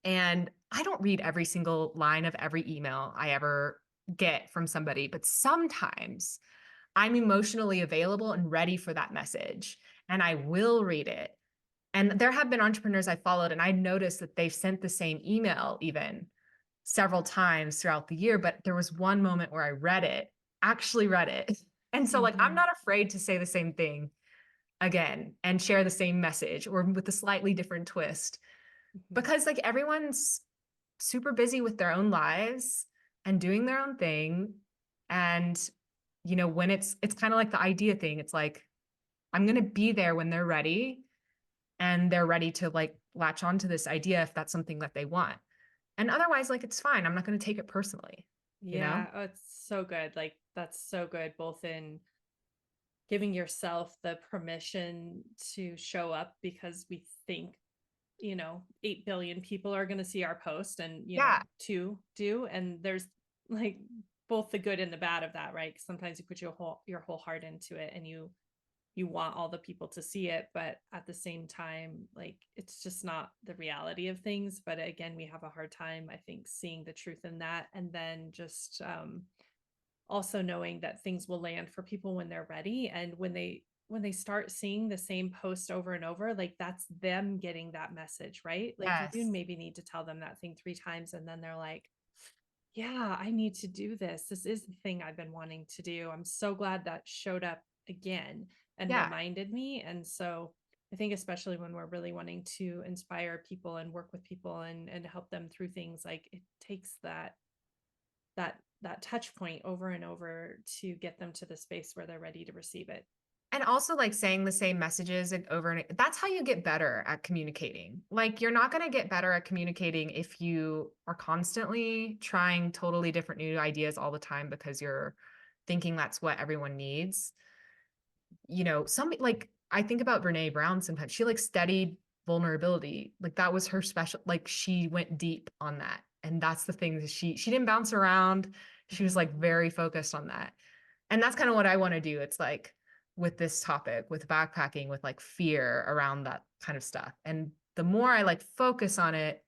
and I don't read every single line of every email I ever get from somebody, but sometimes I'm emotionally available and ready for that message, and I will read it. And there have been entrepreneurs I followed, and I noticed that they've sent the same email even several times throughout the year. But there was one moment where I read it, actually read it. And so, like, I'm Mhm, not afraid to say the same thing again and share the same message or with a slightly different twist, mhm. because like everyone's super busy with their own lives and doing their own thing. And when it's kind of like the idea thing. It's like, I'm going to be there when they're ready and they're ready to like latch onto this idea if that's something that they want. And otherwise, like, it's fine. I'm not going to take it personally, you know? Yeah. Oh, it's so good. Like, that's so good, both in giving yourself the permission to show up because we think, 8 billion people are going to see our post and, Yeah. two do. And there's like both the good and the bad of that, right? 'Cause sometimes you put your whole heart into it and you want all the people to see it, but at the same time, like, it's just not the reality of things. But again, we have a hard time, I think, seeing the truth in that. And then just also knowing that things will land for people when they're ready, and when they start seeing the same post over and over, like, that's them getting that message, right? Like, you do Yes. maybe need to tell them that thing 3 times, and then they're like, yeah, I need to do this. This is the thing I've been wanting to do. I'm so glad that showed up again and Yeah. reminded me. And so I think, especially when we're really wanting to inspire people and work with people and help them through things, like, it takes that touch point over and over to get them to the space where they're ready to receive it. And also like saying the same messages and over and that's how you get better at communicating. Like you're not going to get better at communicating if you are constantly trying totally different new ideas all the time because you're thinking that's what everyone needs. Some like I think about Brene Brown sometimes. She like studied vulnerability. Like that was her special, like she went deep on that. And that's the thing that she didn't bounce around. She was like very focused on that. And that's kind of what I want to do. It's like with this topic, with backpacking, with like fear around that kind of stuff. And the more I like focus on it,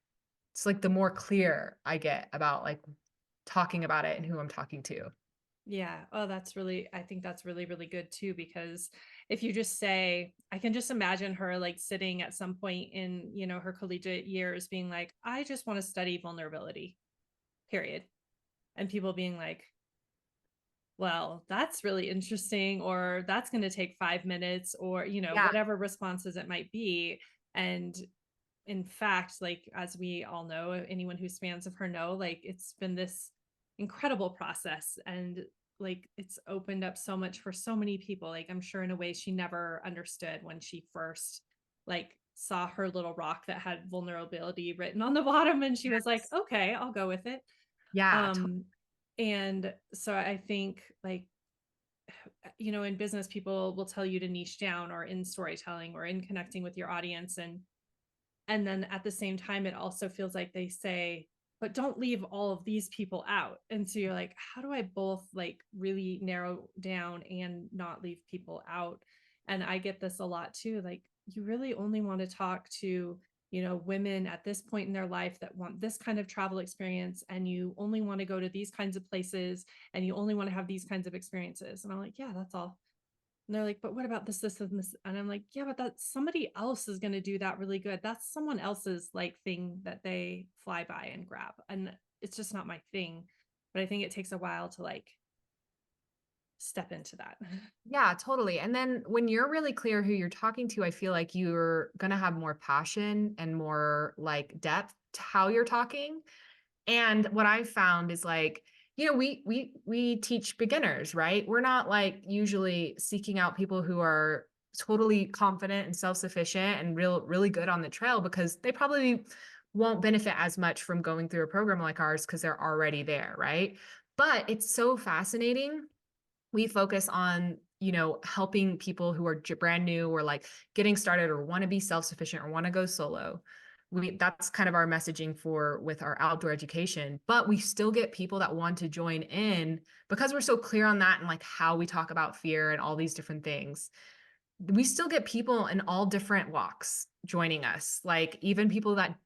it's like the more clear I get about like talking about it and who I'm talking to. Yeah. Oh, I think that's really, really good too, because if you just say, I can just imagine her like sitting at some point in, her collegiate years being like, I just want to study vulnerability, period. And people being like, well, that's really interesting, or that's going to take 5 minutes, or, Yeah. whatever responses it might be. And in fact, like, as we all know, anyone who's fans of her know, like, it's been this incredible process, and like, it's opened up so much for so many people. Like, I'm sure in a way she never understood when she first like saw her little rock that had vulnerability written on the bottom, and she was like, Yes. okay, I'll go with it. Yeah. um and so I think, like, in business, people will tell you to niche down, or in storytelling, or in connecting with your audience. And then at the same time, it also feels like they say, but don't leave all of these people out. And so you're like, how do I both like really narrow down and not leave people out? And I get this a lot too. Like, you really only want to talk to, women at this point in their life that want this kind of travel experience. And you only want to go to these kinds of places, and you only want to have these kinds of experiences. And I'm like, yeah, that's all. And they're like, but what about this, and this? And I'm like, yeah, but that's somebody else is going to do that really good. That's someone else's like thing that they fly by and grab. And it's just not my thing. But I think it takes a while to like step into that. Yeah, totally. And then when you're really clear who you're talking to, I feel like you're going to have more passion and more like depth to how you're talking. And what I've found is like, we teach beginners, right? We're not like usually seeking out people who are totally confident and self-sufficient and really good on the trail because they probably won't benefit as much from going through a program like ours because they're already there, right? But it's so fascinating. We focus on helping people who are brand new or like getting started or want to be self-sufficient or want to go solo. That's kind of our messaging for with our outdoor education, but we still get people that want to join in because we're so clear on that and like how we talk about fear and all these different things. We still get people in all different walks joining us, like even people that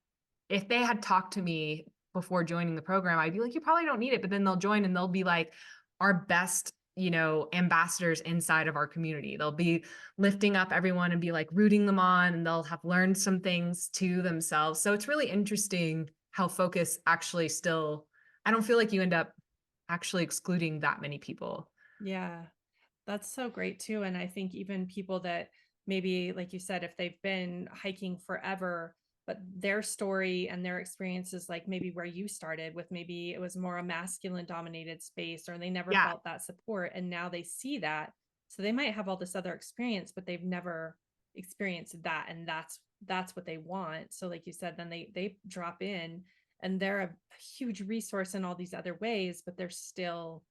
if they had talked to me before joining the program, I'd be like, you probably don't need it. But then they'll join and they'll be like our best, ambassadors inside of our community. They'll be lifting up everyone and be like rooting them on, and they'll have learned some things to themselves. So it's really interesting how focus actually still, I don't feel like you end up actually excluding that many people. Yeah. That's so great too. And I think even people that maybe, like you said, if they've been hiking forever, but their story and their experiences, like maybe where you started with, maybe it was more a masculine dominated space, or they never Yeah. felt that support, and now they see that. So they might have all this other experience, but they've never experienced that, and that's what they want. So like you said, then they drop in, and they're a huge resource in all these other ways, but they're still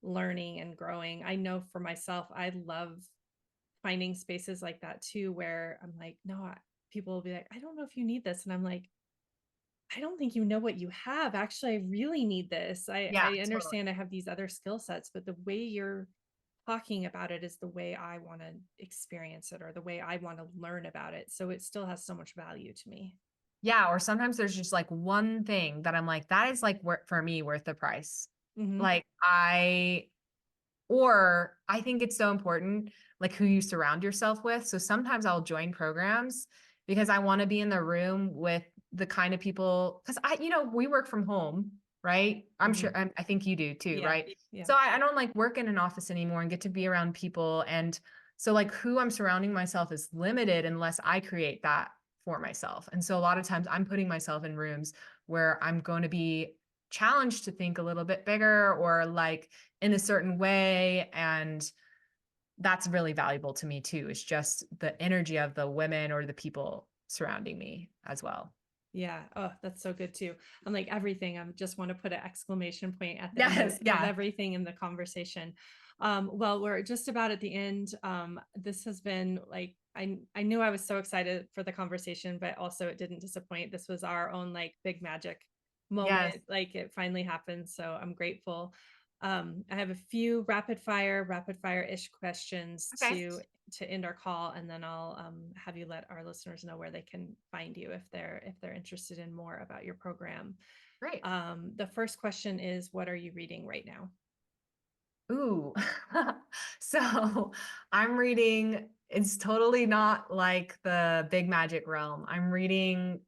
learning and growing. I know for myself, I love finding spaces like that too, where I'm like, no, people will be like, I don't know if you need this. And I'm like, I don't think you know what you have. Actually, I really need this. Yeah, I totally. understand I have these other skill sets, but the way you're talking about it is the way I want to experience it, or the way I want to learn about it. So it still has so much value to me. Yeah, or sometimes there's just like one thing that I'm like, that is like for me worth the price. Hmm. Like or I think it's so important, like who you surround yourself with. So sometimes I'll join programs because I want to be in the room with the kind of people, because we work from home, right? I'm Hmm. sure, I think you do too, Yeah. right? Yeah. So I don't like work in an office anymore and get to be around people. And so like who I'm surrounding myself is limited unless I create that for myself. And so a lot of times I'm putting myself in rooms where I'm going to be challenged to think a little bit bigger, or like in a certain way. And that's really valuable to me too. It's just the energy of the women or the people surrounding me as well. Yeah. Oh, that's so good too. I'm like everything. I just want to put an exclamation point at the end Yes. of Yeah. everything in the conversation. Well, we're just about at the end. This has been like, I knew I was so excited for the conversation, but also it didn't disappoint. This was our own like big magic Yes. moment. Like it finally happened. So I'm grateful. I have a few rapid fire ish questions Okay. to end our call, and then I'll have you let our listeners know where they can find you if they're interested in more about your program. Great. The first question is, what are you reading right now? Ooh. So I'm reading, it's totally not like the big magic realm. I'm reading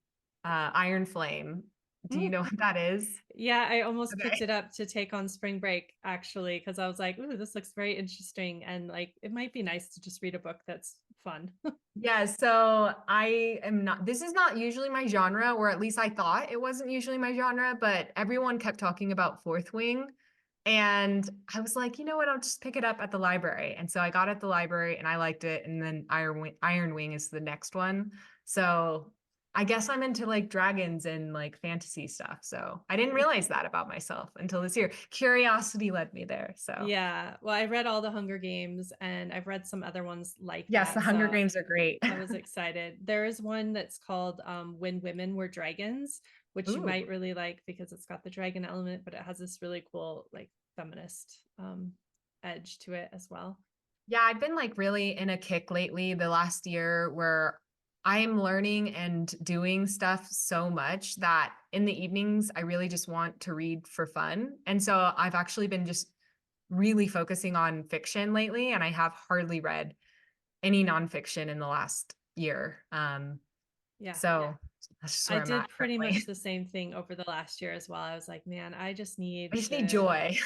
Iron Flame. Do you Mm. know what that is? Yeah, I almost picked Okay. it up to take on spring break actually, because I was like, "Ooh, this looks very interesting," and like it might be nice to just read a book that's fun. Yeah, so I am not, this is not usually my genre, or at least I thought it wasn't usually my genre, but everyone kept talking about Fourth Wing. And I was like, you know what, I'll just pick it up at the library. And so I got it at the library and I liked it. And then Iron Wing is the next one. So I guess I'm into like dragons and like fantasy stuff. So I didn't realize that about myself until this year. Curiosity led me there. So Yeah, well, I read all the Hunger Games, and I've read some other ones like yes, the that. Hunger So Games are great. I was excited. There is one that's called When Women Were Dragons, which you Ooh. might really like because it's got the dragon element, but it has this really cool, like, feminist edge to it as well. Yeah, I've been like really in a kick lately the last year where I am learning and doing stuff so much that in the evenings, I really just want to read for fun. And so I've actually been just really focusing on fiction lately, and I have hardly read any nonfiction in the last year. Yeah. So that's just I where I'm did at pretty currently. much the same thing over the last year as well. I was like, man, I just I need just need to, joy.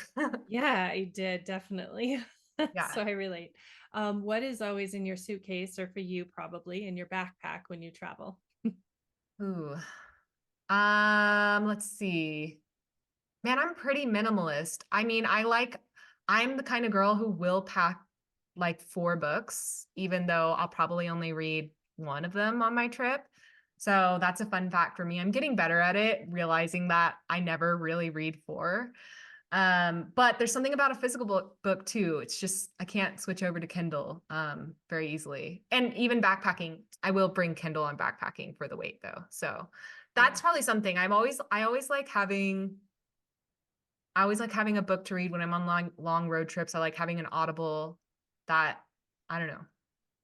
yeah, I did definitely. Yeah. So I relate. What is always in your suitcase, or for you, probably in your backpack when you travel? Ooh. Let's see. Man, I'm pretty minimalist. I mean, I'm the kind of girl who will pack like 4 books, even though I'll probably only read one of them on my trip. So that's a fun fact for me. I'm getting better at it, realizing that I never really read 4. But there's something about a physical book too. It's just I can't switch over to Kindle very easily. And even backpacking, I will bring Kindle on backpacking for the weight though. So Yeah. that's probably something I always like having. I always like having a book to read when I'm on long road trips. I like having an Audible that I don't know.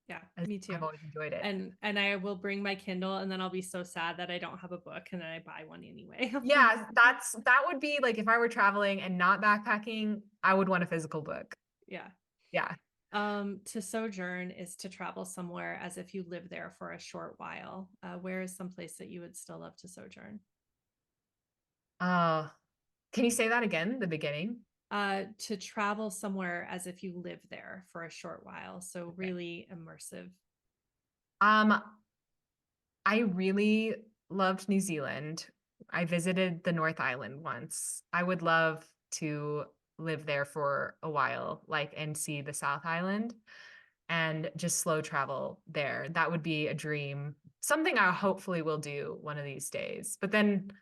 Yeah, me too. I've always enjoyed it. And I will bring my Kindle, and then I'll be so sad that I don't have a book, and then I buy one anyway. Yeah, that would be like if I were traveling and not backpacking, I would want a physical book. Yeah. Yeah. To sojourn is to travel somewhere as if you live there for a short while. Where is some place that you would still love to sojourn? Uh, can you say that again, the beginning? To travel somewhere as if you live there for a short while. So Okay. really immersive. Um, I really loved New Zealand. I visited the North Island once. I would love to live there for a while, like, and see the South Island and just slow travel there. That would be a dream. Something I hopefully will do one of these days. But then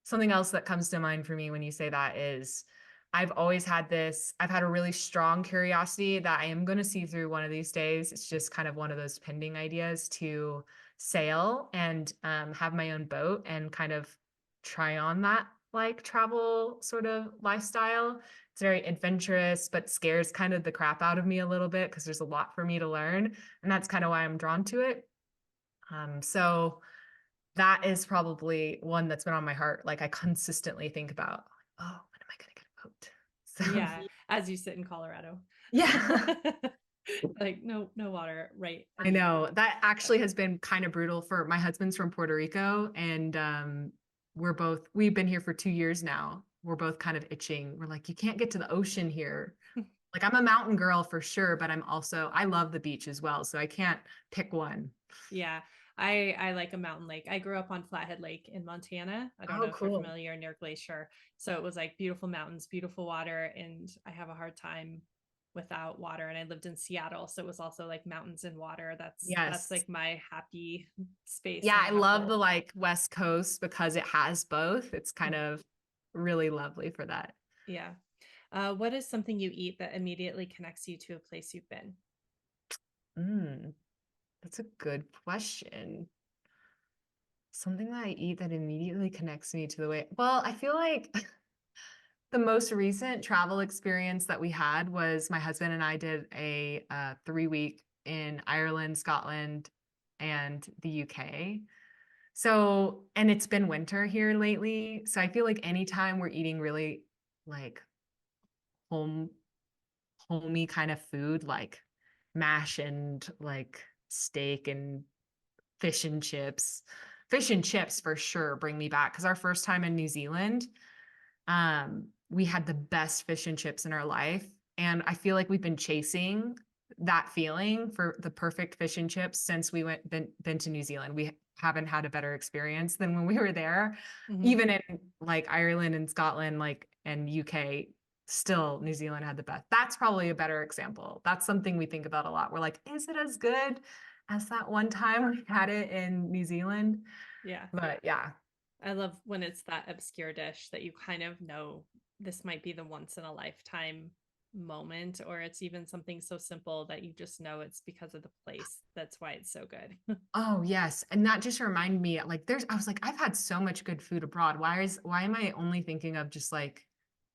something else that comes to mind for me when you say that is I've had a really strong curiosity that I am going to see through one of these days. It's just kind of one of those pending ideas to sail and have my own boat and kind of try on that like travel sort of lifestyle. It's very adventurous, but scares kind of the crap out of me a little bit because there's a lot for me to learn. And that's kind of why I'm drawn to it. So that is probably one that's been on my heart. Like I consistently think about, oh, when am I going to get a boat? So Yeah, as you sit in Colorado. yeah, Like no water, right? I know that actually has been kind of brutal for my husband's from Puerto Rico. And we've been here for 2 years now. We're both kind of itching. We're like, you can't get to the ocean here. Like I'm a mountain girl for sure, but I love the beach as well. So I can't pick one. Yeah. I like a mountain lake. I grew up on Flathead Lake in Montana. I don't Oh, know if you're cool. familiar, near Glacier. So it was like beautiful mountains, beautiful water, and I have a hard time without water. And I lived in Seattle, so it was also like mountains and water. That's Yes. like my happy space Yeah, when I I have love both. the like West Coast because it has both. It's kind of really lovely for that. Yeah. What is something you eat that immediately connects you to a place you've been? Mm, that's a good question. Something that I eat that immediately connects me to the way. Well, I feel like the most recent travel experience that we had was my husband and I did a 3 week in Ireland, Scotland, and the UK. So, and it's been winter here lately. So I feel like anytime we're eating really like home homey kind of food, like mash and like steak and fish and chips. Fish and chips for sure bring me back because our first time in New Zealand, we had the best fish and chips in our life. And I feel like we've been chasing that feeling for the perfect fish and chips since been to New Zealand. We haven't had a better experience than when we were there. Mhm. Even in like Ireland and Scotland, like and UK, still New Zealand had the best. That's probably a better example. That's something we think about a lot. We're like, is it as good as that one time we had it in New Zealand? Yeah. But yeah. I love when it's that obscure dish that you kind of know this might be the once in a lifetime moment, or it's even something so simple that you just know it's because of the place. That's why it's so good. Oh, yes. And that just reminded me, like, I was like, I've had so much good food abroad. Why am I only thinking of just like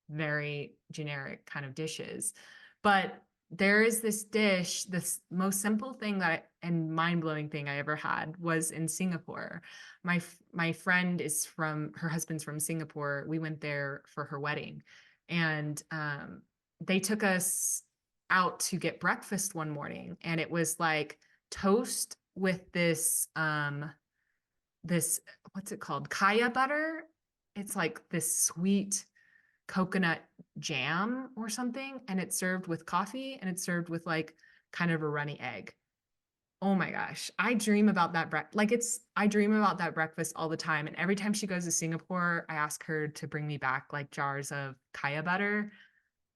very generic kind of dishes? But there is this dish, this most simple thing and mind-blowing thing I ever had was in Singapore. My friend her husband's from Singapore. We went there for her wedding, and they took us out to get breakfast one morning, and it was like toast with this what's it called? Kaya butter. It's like this sweet coconut jam or something, and it's served with coffee and it's served with like kind of a runny egg. Oh my gosh, I dream about that breakfast all the time, and every time she goes to Singapore I ask her to bring me back like jars of kaya butter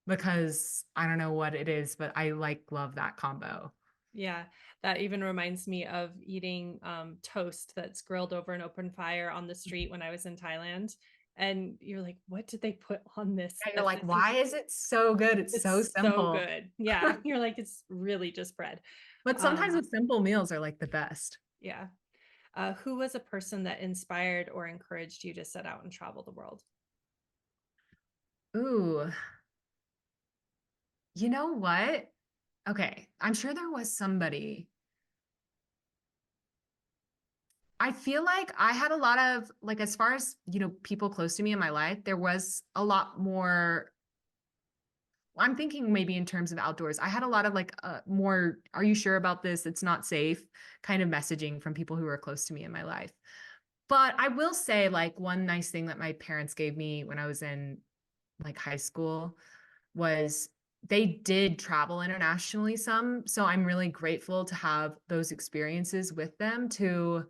because I don't know what it is, but I like love that combo. Yeah, that even reminds me of eating toast that's grilled over an open fire on the street when I was in Thailand. And you're like, what did they put on this? Yeah, you're That like, this is why is it so good? It's so it's so simple. good. Yeah, you're like, it's really just bread. But sometimes Um, the simple meals are like the best. yeah. Who was a person that inspired or encouraged you to set out and travel the world? Ooh, you know what? Okay, I'm sure there was somebody. I feel like I had a lot of like as far as, people close to me in my life, there was a lot more. I'm thinking maybe in terms of outdoors. I had a lot of like more, are you sure about this? It's not safe kind of messaging from people who were close to me in my life. But I will say like one nice thing that my parents gave me when I was in like high school was they did travel internationally some. So I'm really grateful to have those experiences with them to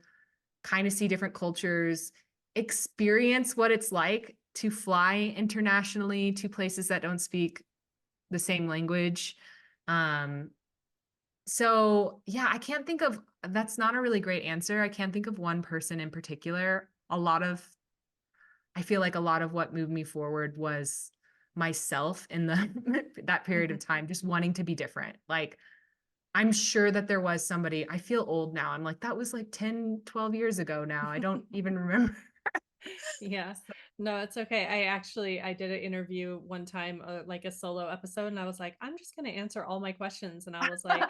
kind of see different cultures, experience what it's like to fly internationally to places that don't speak the same language. Um, so yeah, I can't think of that's not a really great answer. I can't think of one person in particular. I feel like a lot of what moved me forward was myself in the that period of time, just wanting to be different. Like I'm sure that there was somebody, I feel old now. I'm like, that was like 10, 12 years ago now. I don't even remember. Yeah. No, it's okay. I did an interview one time, like a solo episode, and I was like, I'm just going to answer all my questions. And I was like,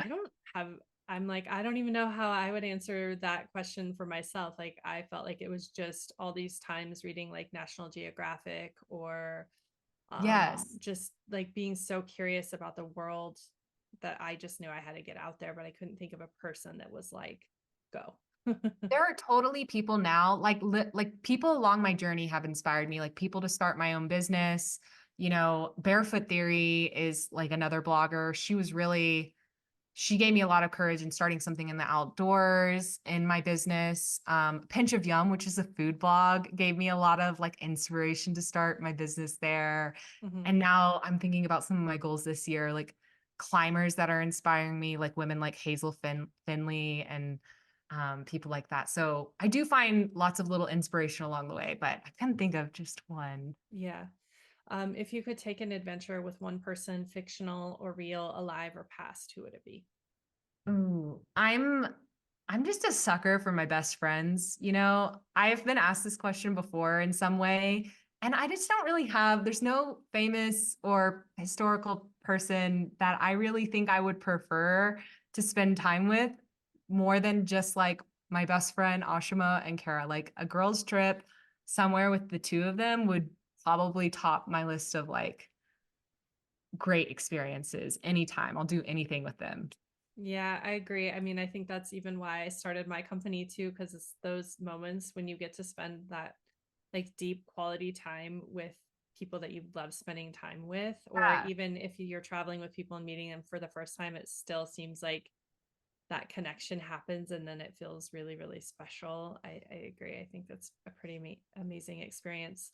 I don't have, I'm like, I don't even know how I would answer that question for myself. Like, I felt like it was just all these times reading like National Geographic or Yes. just like being so curious about the world that I just knew I had to get out there, but I couldn't think of a person that was like, go. There are totally people now, like people along my journey have inspired me, like people to start my own business. You know, Barefoot Theory is like another blogger. She gave me a lot of courage in starting something in the outdoors in my business. Pinch of Yum, which is a food blog, gave me a lot of like inspiration to start my business there. Mhm. And now I'm thinking about some of my goals this year, like climbers that are inspiring me, like women like Finley and people like that. So I do find lots of little inspiration along the way, but I can't think of just one. Yeah. If you could take an adventure with one person, fictional or real, alive or past, who would it be? Ooh, I'm just a sucker for my best friends. You know, I've been asked this question before in some way, and I just don't really have, there's no famous or historical person that I really think I would prefer to spend time with more than just like my best friend Ashima and Kara. Like a girls' trip somewhere with the two of them would probably top my list of like great experiences anytime. I'll do anything with them. Yeah, I agree. I mean, I think that's even why I started my company too, because it's those moments when you get to spend that like deep quality time with people that you love spending time with, or Yeah. even if you're traveling with people and meeting them for the first time, it still seems like that connection happens and then it feels really, really special. I agree. I think that's a pretty amazing experience.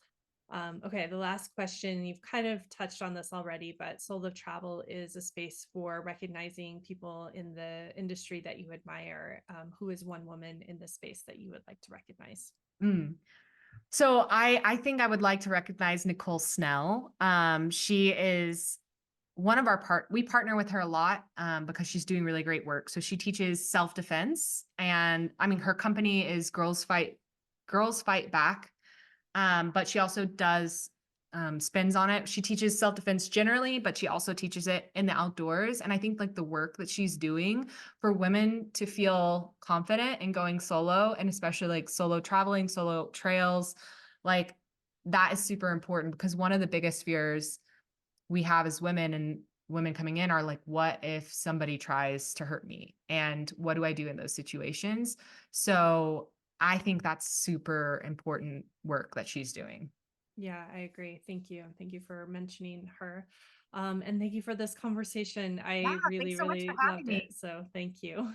Okay, the last question, you've kind of touched on this already, but Soul of Travel is a space for recognizing people in the industry that you admire. Who is one woman in the space that you would like to recognize? Mm. So I think I would like to recognize Nicole Snell. She is one of our we partner with her a lot because she's doing really great work. So she teaches self-defense, and I mean her company is Girls Fight Back, but she also does spins on it. She teaches self defense generally, but she also teaches it in the outdoors. And I think like the work that she's doing for women to feel confident in going solo, and especially like solo traveling, solo trails, like that is super important because one of the biggest fears we have as women and women coming in are like, what if somebody tries to hurt me? And what do I do in those situations? So I think that's super important work that she's doing. Yeah, I agree. Thank you. Thank you for mentioning her. And thank you for this conversation. Yeah, I really, thanks so much for really having loved me. it. So thank you.